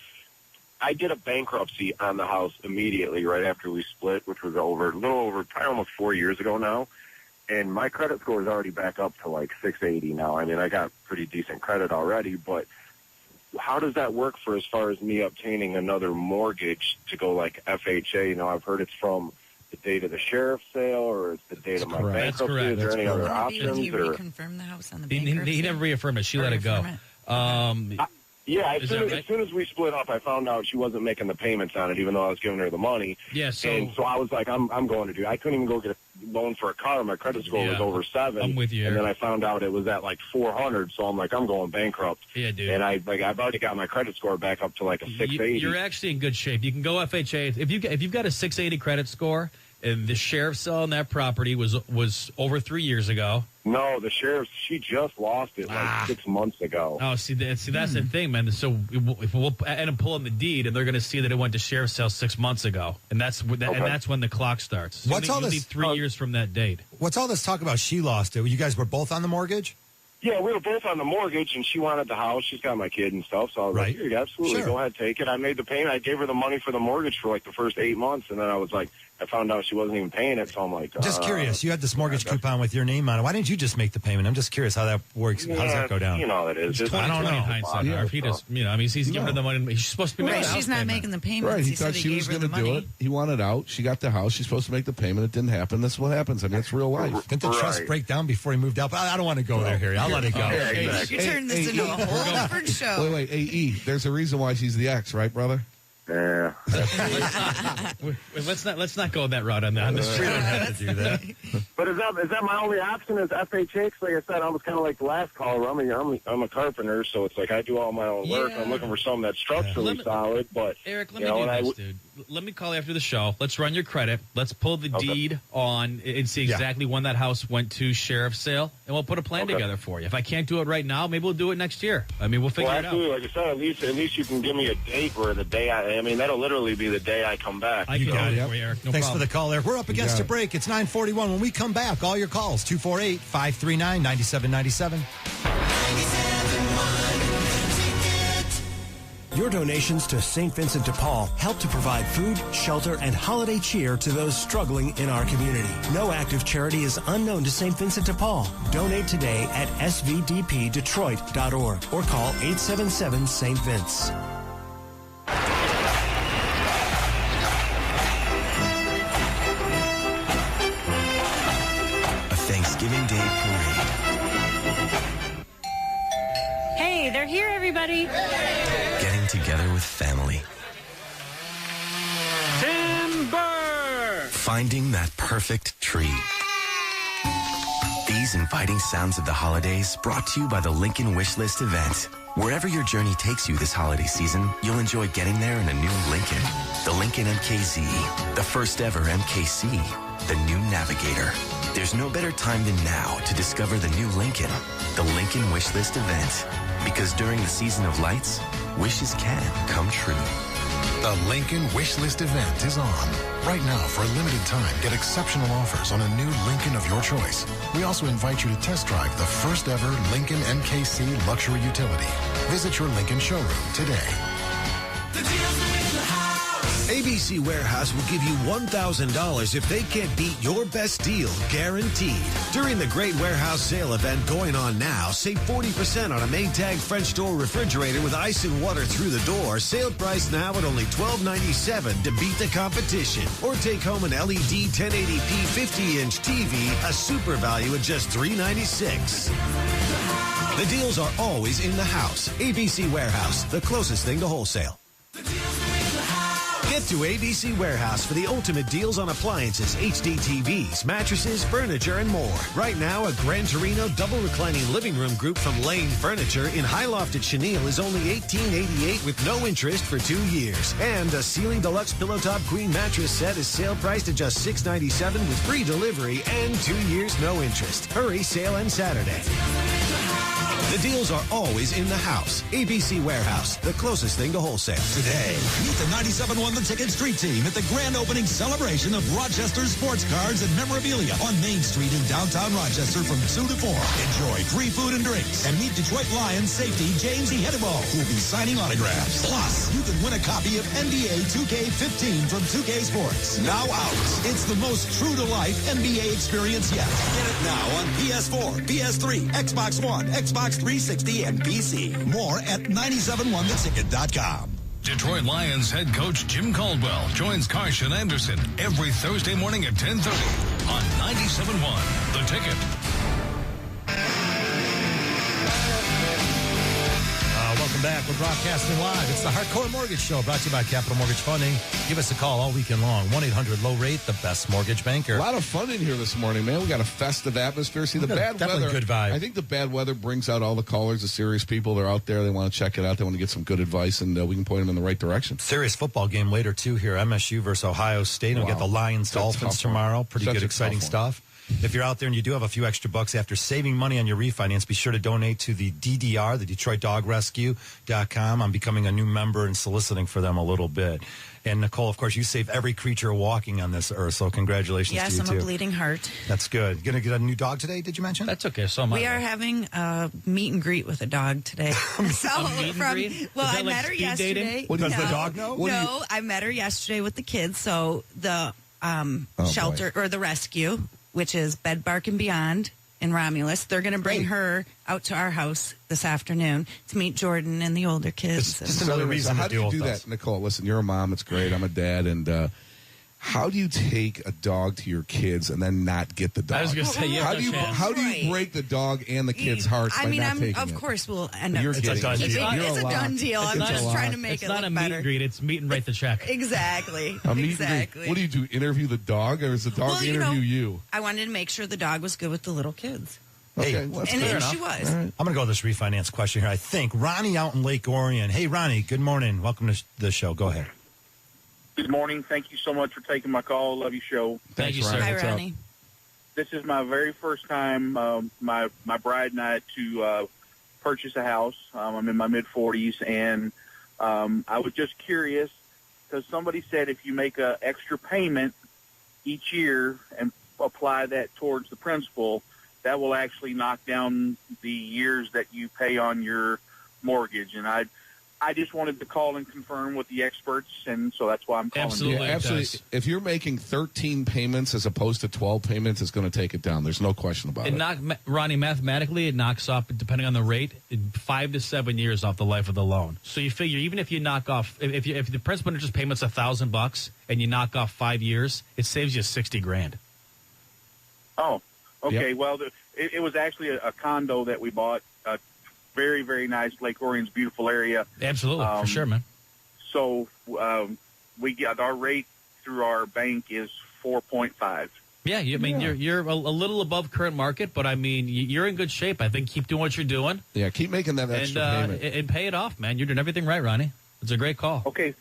G: I did a bankruptcy on the house immediately right after we split, which was a little over, probably almost 4 years ago now. And my credit score is already back up to like 680 now. I mean, I got pretty decent credit already, but how does that work for as far as me obtaining another mortgage to go like FHA? You know, I've heard it's from the date of the sheriff's sale or it's the date of my
F: correct.
E: That's
F: correct.
G: bankruptcy. Is there
E: That's
G: any other
E: correct.
G: options?
D: Did he
G: or?
D: reconfirm the house on the
F: He
D: bankruptcy?
F: never reaffirmed it. She let it go.
G: Yeah,
F: Is that right?
G: as soon as we split up, I found out she wasn't making the payments on it, even though I was giving her the money.
F: Yeah,
G: and so I was like, I'm going to do. I couldn't even go get a loan for a car. My credit score was over 7.
F: I'm with you.
G: And then I found out it was at like 400. So I'm like, I'm going bankrupt.
F: Yeah, dude.
G: And I've already got my credit score back up to like a 680.
F: You're actually in good shape. You can go FHA if you've got a 680 credit score. And the sheriff selling that property was over 3 years ago.
G: No, the sheriff, she just lost it like 6 months ago.
F: Oh, see, that's the thing, man. So if we'll end up pulling the deed, and they're going to see that it went to sheriff's sale 6 months ago, and that's and that's when the clock starts. So
C: What's all
F: you'll
C: this?
F: need 3 years from that date.
C: What's all this talk about? She lost it. You guys were both on the mortgage?
G: Yeah, we were both on the mortgage, and she wanted the house. She's got my kid and stuff, so I was like, "Here, absolutely, go ahead, take it." I made the payment. I gave her the money for the mortgage for like the first 8 months, and then I was like, I found out she wasn't even paying it, so I'm like,
C: Just curious. You had this mortgage coupon with your name on it. Why didn't you just make the payment? I'm just curious how that works. How does that go down?
G: You know how it is.
F: I don't know. Hindsight, Harv. He does, I mean, he's giving her the money. He's supposed to be making the house
D: she's not
F: payment.
D: making the payments.
E: Right, he
D: said
E: thought she was
D: gave her
E: going to
D: the
E: do
D: money.
E: it. He wanted out. She got the house. She's supposed to make the payment. It didn't happen. That's what happens. I mean, it's real life.
C: Didn't the trust break down before he moved out? But I don't want to go there, Harry. I'll let it go.
G: Yeah, exactly.
D: You turned this into a whole different show.
E: Wait, AE. There's a reason why she's the ex, right, brother?
G: Yeah.
F: Let's not go that route on the street. Don't have to do that.
G: But is that my only option? Is FHA? Like I said, I was kind of like the last caller. I'm a carpenter, so it's like I do all my own work.
F: Yeah.
G: I'm looking for something that's structurally solid. But
F: Eric, let me do this, dude. Let me call you after the show. Let's run your credit. Let's pull the deed on and see exactly when that house went to sheriff's sale, and we'll put a plan together for you. If I can't do it right now, maybe we'll do it next year. I mean, we'll figure it out.
G: Absolutely. Like I said, at least you can give me a date where the day I mean, that'll literally be the day I come back.
F: I can do it for you, Eric. No
C: Thanks
F: problem.
C: for the call, Eric. We're up against a break. It's 9:41. When we come back, all your calls, 248-539-9797.
H: Your donations to St. Vincent de Paul help to provide food, shelter, and holiday cheer to those struggling in our community. No act of charity is unknown to St. Vincent de Paul. Donate today at svdpdetroit.org or call 877 St. Vince.
M: A Thanksgiving Day parade.
V: Hey, they're here, everybody.
M: Getting together with family.
V: Timber!
M: Finding that perfect tree. These inviting sounds of the holidays brought to you by the Lincoln Wishlist event. Wherever your journey takes you this holiday season, you'll enjoy getting there in a new Lincoln. The Lincoln MKZ, the first ever MKC, the new Navigator. There's no better time than now to discover the new Lincoln, the Lincoln Wishlist event. Because during the season of lights, wishes can come true.
W: The Lincoln Wishlist event is on. Right now, for a limited time, get exceptional offers on a new Lincoln of your choice. We also invite you to test drive the first ever Lincoln MKC luxury utility. Visit your Lincoln showroom today.
X: ABC Warehouse will give you $1,000 if they can't beat your best deal, guaranteed. During the Great Warehouse Sale event going on now, save 40% on a Maytag French door refrigerator with ice and water through the door. Sale price now at only $12.97 to beat the competition. Or take home an LED 1080p 50-inch TV, a super value at just $3.96. The deals are always in the house. ABC Warehouse, the closest thing to wholesale. Get to ABC Warehouse for the ultimate deals on appliances, HD TVs, mattresses, furniture, and more. Right now, a Gran Torino double reclining living room group from Lane Furniture in High Loft at Chenille is only $18.88 with no interest for 2 years. And a Sealy Deluxe Pillow Top Queen mattress set is sale priced at just $6.97 with free delivery and 2 years no interest. Hurry, sale ends Saturday. The deals are always in the house. ABC Warehouse, the closest thing to wholesale.
Y: Today, meet the 97.1 The Ticket Street Team at the grand opening celebration of Rochester sports cards and memorabilia on Main Street in downtown Rochester from 2 to 4. Enjoy free food and drinks and meet Detroit Lions safety James Ihedebo, who will be signing autographs. Plus, you can win a copy of NBA 2K15 from 2K Sports. Now out. It's the most true-to-life NBA experience yet. Get it now on PS4, PS3, Xbox One, Xbox 360, and PC. More at 971theticket.com.
Z: Detroit Lions head coach Jim Caldwell joins Carson Anderson every Thursday morning at 10:30 on 97.1 The Ticket.
C: Welcome back. We're broadcasting live. It's the Hardcore Mortgage Show, brought to you by Capital Mortgage Funding. Give us a call all weekend long. 1-800-LOW-RATE, the best mortgage banker.
E: A lot of fun in here this morning, man. We got a festive atmosphere. See, the bad weather.
C: Good vibe.
E: I think the bad weather brings out all the callers, the serious people. They're out there. They want to check it out. They want to get some good advice, and we can point them in the right direction.
C: Serious football game later, too, here. MSU versus Ohio State. And we got the Lions-Dolphins tomorrow. Pretty good, exciting stuff. If you're out there and you do have a few extra bucks after saving money on your refinance, be sure to donate to the DDR, the Detroit Dog Rescue.com. I'm becoming a new member and soliciting for them a little bit. And Nicole, of course, you save every creature walking on this earth, so congratulations to you,
D: Yes,
C: too.
D: I'm a bleeding heart.
C: That's good. Going to get a new dog today, did you mention?
F: That's okay, so am I.
D: We are having a meet and greet with a dog today. So I
F: like
D: met her
F: speed
D: yesterday.
F: dating?
C: Does the dog know?
D: No, I met her yesterday with the kids. So shelter or the rescue, which is Bed Bark and Beyond in Romulus. They're going to bring her out to our house this afternoon to meet Jordan and the older kids.
C: Just another reason
E: how
C: to
E: do you
C: deal
E: do
C: with
E: that,
C: us.
E: Nicole? Listen, you're a mom. It's great. I'm a dad. And how do you take a dog to your kids and then not get the dog?
F: I was going to say,
E: how do you break the dog and the kids' hearts by not taking
D: of
E: it?
D: course we'll end up.
E: You're
D: It's
E: kidding.
D: a done deal. It's a done deal. I'm
F: It's
D: just
F: a
D: trying
F: lot.
D: to make
F: It's
D: it
F: not
D: look
F: a meet
D: better.
F: and greet. It's meet and write the check.
D: Exactly.
E: A meet and greet.
D: Exactly.
E: What do? Interview the dog, or does the dog interview you?
D: I wanted to make sure the dog was good with the little kids.
C: Hey,
E: well,
D: and she was.
C: I'm going to go with this refinance question here. I think Ronnie out in Lake Orion. Hey, Ronnie, good morning. Welcome to the show. Go ahead.
I: Good morning. Thank you so much for taking my call. Love your show.
F: Thank you, sir.
D: Hi, Ronnie.
I: This is my very first time, my bride and I, to purchase a house. I'm in my mid-40s, and I was just curious because somebody said if you make an extra payment each year and apply that towards the principal, that will actually knock down the years that you pay on your mortgage. And I just wanted to call and confirm with the experts, and so that's why I'm calling.
F: Absolutely.
E: Yeah, absolutely. If you're making 13 payments as opposed to 12 payments, it's going to take it down. There's no question about it.
F: Ronnie, mathematically, it knocks off, depending on the rate, 5 to 7 years off the life of the loan. So you figure, even if you knock off, if the principal interest payment's $1,000 and you knock off 5 years, it saves you $60,000.
I: Oh, okay.
F: Yep.
I: Well, it was actually a condo that we bought. Very, very nice. Lake Orion's beautiful area.
F: Absolutely, for sure, man.
I: So we got our rate through our bank is 4.5.
F: Yeah, you're a little above current market, but I mean, you're in good shape. I think keep doing what you're doing.
E: Yeah, keep making that extra payment.
F: And pay it off, man. You're doing everything right, Ronnie. It's a great call.
I: Okay.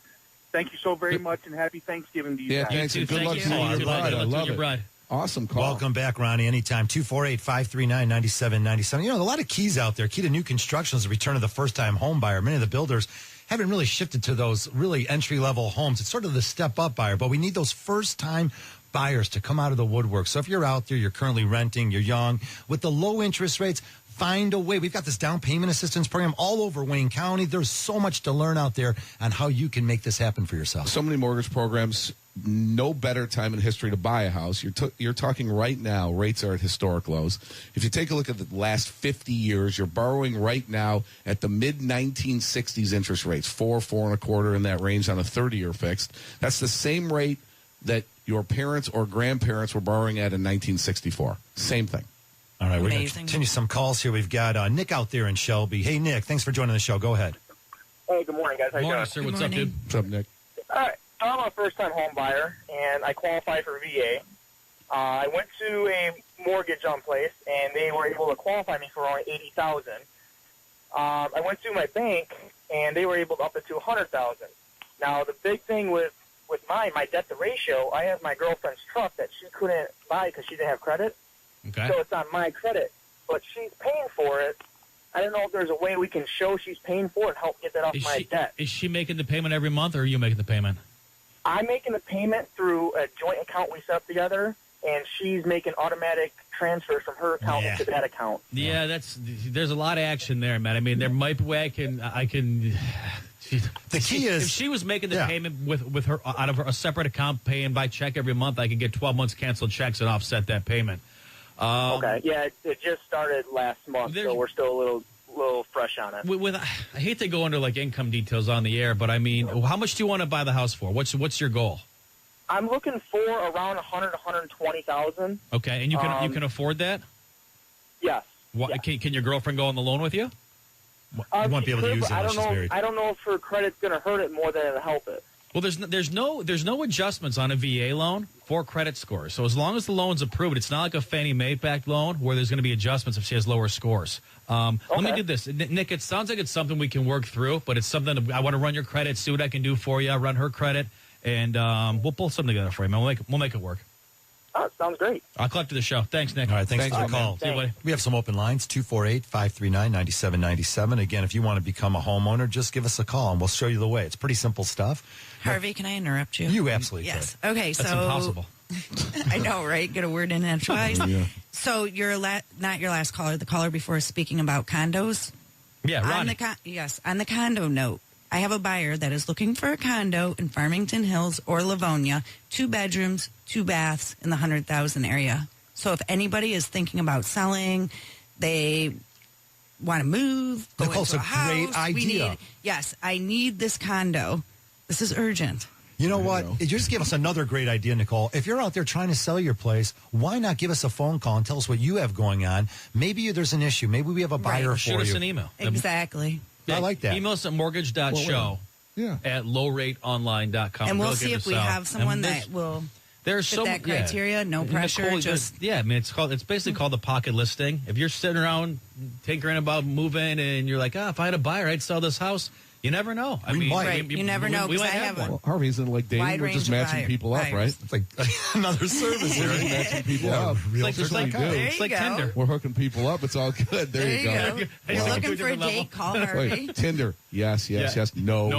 I: Thank you so very much, and happy Thanksgiving to you
E: Yeah,
I: guys.
E: thanks, and good luck to you and your bride. I love it. Awesome call.
C: Welcome back, Ronnie. Anytime. 248-539-9797. You know, a lot of keys out there. Key to new construction is the return of the first-time home buyer. Many of the builders haven't really shifted to those really entry-level homes. It's sort of the step-up buyer, but we need those first-time buyers to come out of the woodwork. So if you're out there, you're currently renting, you're young, with the low interest rates, find a way. We've got this down payment assistance program all over Wayne County. There's so much to learn out there on how you can make this happen for yourself.
E: So many mortgage programs. No better time in history to buy a house. You're talking right now, rates are at historic lows. If you take a look at the last 50 years, you're borrowing right now at the mid-1960s interest rates, 4.25 in that range on a 30-year fixed. That's the same rate that your parents or grandparents were borrowing at in 1964. Same thing.
C: All right, we're going to continue some calls here. We've got Nick out there in Shelby. Hey, Nick, thanks for joining the show. Go ahead.
J: Hey, good morning, guys. How you
F: Morning,
J: doing?
F: sir. What's up, dude?
E: What's up, Nick?
J: All right. I'm a first-time home buyer, and I qualify for VA. I went to a mortgage place, and they were able to qualify me for only $80,000. I went to my bank, and they were able to up it to $100,000. Now, the big thing with my debt to ratio, I have my girlfriend's truck that she couldn't buy because she didn't have credit.
F: Okay.
J: So it's on my credit, but she's paying for it. I don't know if there's a way we can show she's paying for it and help get that off my debt.
F: Is she making the payment every month, or are you making the payment?
J: I'm making the payment through a joint account we set up together, and she's making automatic transfers from her account into that account.
F: Yeah, there's a lot of action there, man. I mean, there might be a way I can.
C: The key is
F: if she was making the payment with her out of a separate account, paying by check every month, I could get 12 months canceled checks and offset that payment.
J: Okay, yeah, it just started last month, so we're still a little fresh on it.
F: I hate to go into like income details on the air, but I mean, how much do you want to buy the house for? What's your goal?
J: I'm looking for around $120,000.
F: Okay, and you can afford that?
J: Yes.
F: Can your girlfriend go on the loan with you?
C: You won't be able to use it unless she's married.
J: I don't know if her credit's going to hurt it more than it'll help it.
F: Well, there's no adjustments on a VA loan for credit scores. So as long as the loan's approved, it's not like a Fannie Mae backed loan where there's going to be adjustments if she has lower scores. Let me do this, Nick. It sounds like it's something we can work through, but it's something I want to run your credit, see what I can do for you. Run her credit, and we'll pull something together for you, man. We'll make it work.
J: Oh, sounds great.
F: I'll collect to the show. Thanks, Nick.
C: All right, thanks for the call.
F: See you, buddy.
C: We have some open lines, 248-539-9797. Again, if you want to become a homeowner, just give us a call, and we'll show you the way. It's pretty simple stuff.
D: Harvey, can I interrupt you?
C: You absolutely
D: Yes.
C: can.
D: Okay,
F: That's
D: so
F: impossible.
D: I know, right? Get a word in edgewise.
E: Yeah.
D: So you're not your last caller. The caller before speaking about condos.
F: Yeah, Ronnie.
D: On the condo note, I have a buyer that is looking for a condo in Farmington Hills or Livonia, 2 bedrooms, 2 baths in the 100,000 area. So if anybody is thinking about selling, they want to move, go
C: Nicole,
D: into a
C: it's a great
D: house.
C: idea.
D: I need this condo. This is urgent.
C: You know what? You just gave us another great idea, Nicole. If you're out there trying to sell your place, why not give us a phone call and tell us what you have going on? Maybe there's an issue. Maybe we have a buyer for
F: Shoot
C: you.
F: us an email.
D: Exactly.
C: I like that.
F: Email us at mortgage.show at lowrateonline.com.
D: And we'll see if we have someone that will
F: fit
D: that criteria. No pressure.
F: Nicole, it's basically called the pocket listing. If you're sitting around tinkering about moving and you're like, if I had a buyer, I'd sell this house. You never know.
D: You never know.
F: We might
D: I
F: have one.
E: Well, Harvey, isn't it like dating? We're just matching people up, right?
C: It's like another service here.
E: We're just matching people up.
F: It's like Tinder.
E: We're hooking people up. It's all good. There you go.
D: You're looking for a date, call Harvey.
E: Wait, Tinder. Yes. No.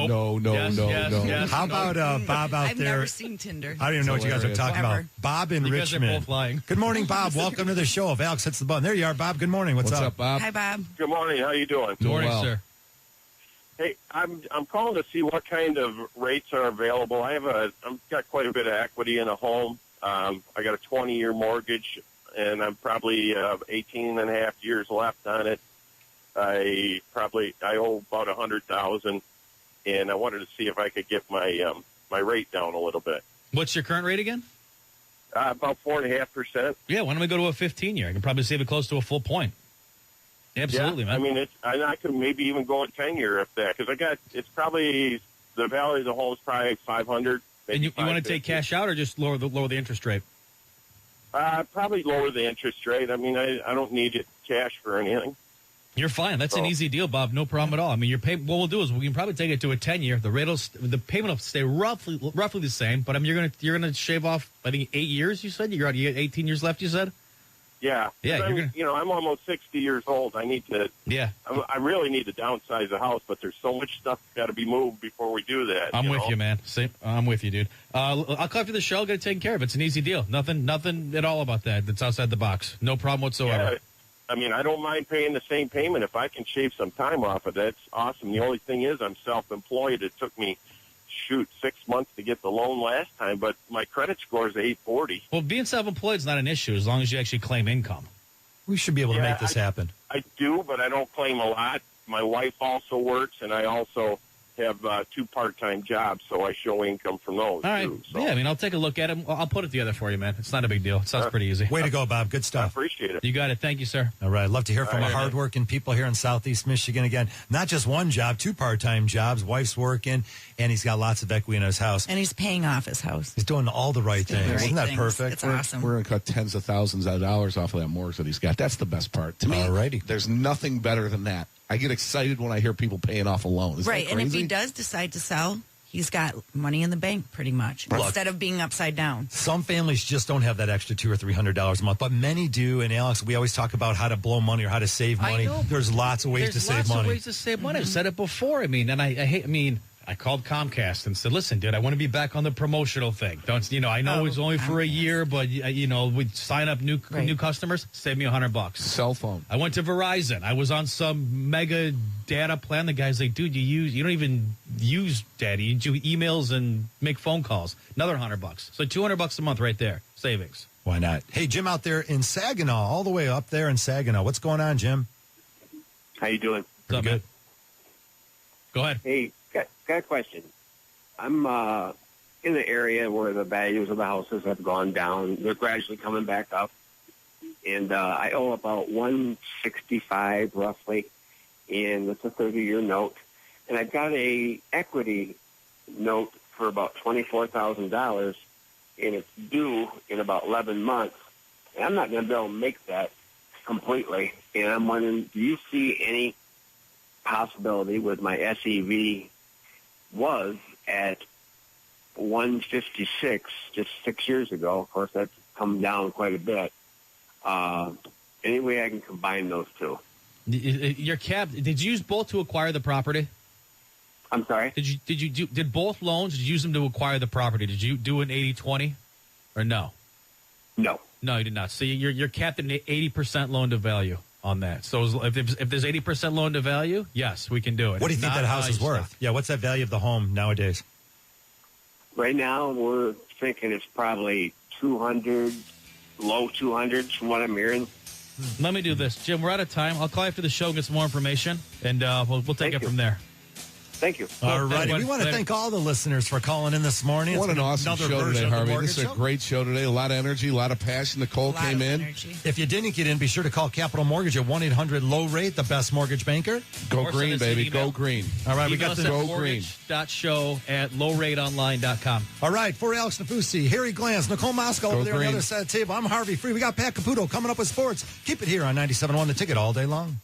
C: How about Bob out
D: I've
C: there?
D: I've never seen Tinder.
C: I don't even know what you guys are talking about. Bob in
F: you guys
C: Richmond.
F: are both lying.
C: Good morning, Bob. Welcome to the show. If Alex hits the button. There you are, Bob. Good morning. What's
E: up, Bob?
D: Hi, Bob.
G: Good morning. How you doing?
F: Good morning,
E: well.
F: sir.
G: Hey, I'm calling to see what kind of rates are available. I've got quite a bit of equity in a home. I got a 20-year mortgage, and I'm probably 18 and a half years left on it. I owe about $100,000, and I wanted to see if I could get my my rate down a little bit.
F: What's your current rate again?
G: About 4.5%.
F: Yeah, why don't we go to a 15-year? I can probably save it close to a full point. Absolutely,
G: yeah,
F: man.
G: I mean, I could maybe even go at 10-year if that, because it's probably the value of the home is probably 500.
F: And you want to take cash out or just lower the interest rate?
G: Probably lower the interest rate. I mean, I don't need it cash for anything.
F: You're fine. That's an easy deal, Bob. No problem at all. I mean, what we'll do is we can probably take it to a 10-year. The payment will stay roughly the same, but I mean, you're gonna shave off. I think 8 years. You said you got 18 years left. You said.
G: Yeah. I'm almost 60 years old. I need to.
F: Yeah.
G: I really need to downsize the house, but there's so much stuff got to be moved before we do that.
F: I'm with you, man. I'm with you, dude. I'll call after the show. Get it taken care of. It's an easy deal. Nothing at all about that. That's outside the box. No problem whatsoever.
G: Yeah. I mean, I don't mind paying the same payment if I can shave some time off of it. That's awesome. The only thing is, I'm self-employed. It took me 6 months to get the loan last time, but my credit score is 840.
F: Well, being self-employed is not an issue as long as you actually claim income.
C: We should be able to make this happen.
G: I do, but I don't claim a lot. My wife also works, and I also have 2 part-time jobs, so I show income from those.
F: All right.
G: Too, so.
F: Yeah, I mean, I'll take a look at it. I'll put it together for you, man. It's not a big deal. It sounds pretty easy.
C: Way to go, Bob. Good stuff.
G: I appreciate it.
F: You got it. Thank you, sir.
C: All right. Love to hear from hardworking people here in Southeast Michigan. Again, not just one job, 2 part-time jobs. Wife's working, and he's got lots of equity in his house.
D: And he's paying off his house.
C: He's doing all the right things. Isn't that perfect?
D: It's awesome.
E: We're going to cut tens of thousands of dollars off of that mortgage that he's got. That's the best part. To me, there's nothing better than that. I get excited when I hear people paying off a loan. Is
D: right,
E: that
D: and if
E: crazy?
D: he does decide to sell, he's got money in the bank pretty much instead of being upside down.
C: Some families just don't have that extra $200 or $300 a month, but many do. And Alex, we always talk about how to blow money or how to save money. There's lots of ways to save money.
F: There's lots of ways to save money. I've said it before. I mean, and I called Comcast and said, "Listen, dude, I want to be back on the promotional thing. I know it's only for a year, but we sign up new customers, save me $100.
E: Cell phone.
F: I went to Verizon. I was on some mega data plan. The guy's like, dude, you don't even use data. You do emails and make phone calls. Another $100. So $200 a month right there, savings.
C: Why not? Hey, Jim out there in Saginaw, all the way up there in Saginaw. What's going on, Jim?
K: How you doing?
F: What's up, man? Go ahead.
K: Hey. Got a question. I'm in the area where the values of the houses have gone down. They're gradually coming back up. And I owe about $165 roughly, and it's a 30-year note. And I've got a equity note for about $24,000, and it's due in about 11 months. And I'm not going to be able to make that completely. And I'm wondering, do you see any possibility with my SEV was at 156 just 6 years ago. Of course, that's come down quite a bit. Any way I can combine those two?
F: Your cap. Did you use both to acquire the property?
K: I'm sorry.
F: Did both loans? Did you use them to acquire the property? Did you do an 80-20 or no?
K: No.
F: No, you did not. So you're capped at an 80% loan to value on that. So if there's 80% loan to value, yes, we can do it.
C: What do you think that house is worth? Yeah, what's that value of the home nowadays?
K: Right now, we're thinking it's probably 200, low 200s from what I'm hearing.
F: Let me do this. Jim, we're out of time. I'll call you after the show and get some more information, and we'll take it from there.
K: Thank you.
C: All right. We want to thank all the listeners for calling in this morning.
E: What an awesome show today, Harvey. This is a great show today. A lot of energy, a lot of passion. Nicole came in.
C: If you didn't get in, be sure to call Capital Mortgage at 1-800-LOW-RATE, the best mortgage banker.
E: Go green, baby. Go green.
C: All right. We got the
E: Go green.
F: mortgage.show@lowrateonline.com.
C: All right. For Alex Nafusi, Harry Glantz, Nicole Moscow over there on the other side of the table. I'm Harvey Free. We got Pat Caputo coming up with sports. Keep it here on 97.1 The Ticket all day long.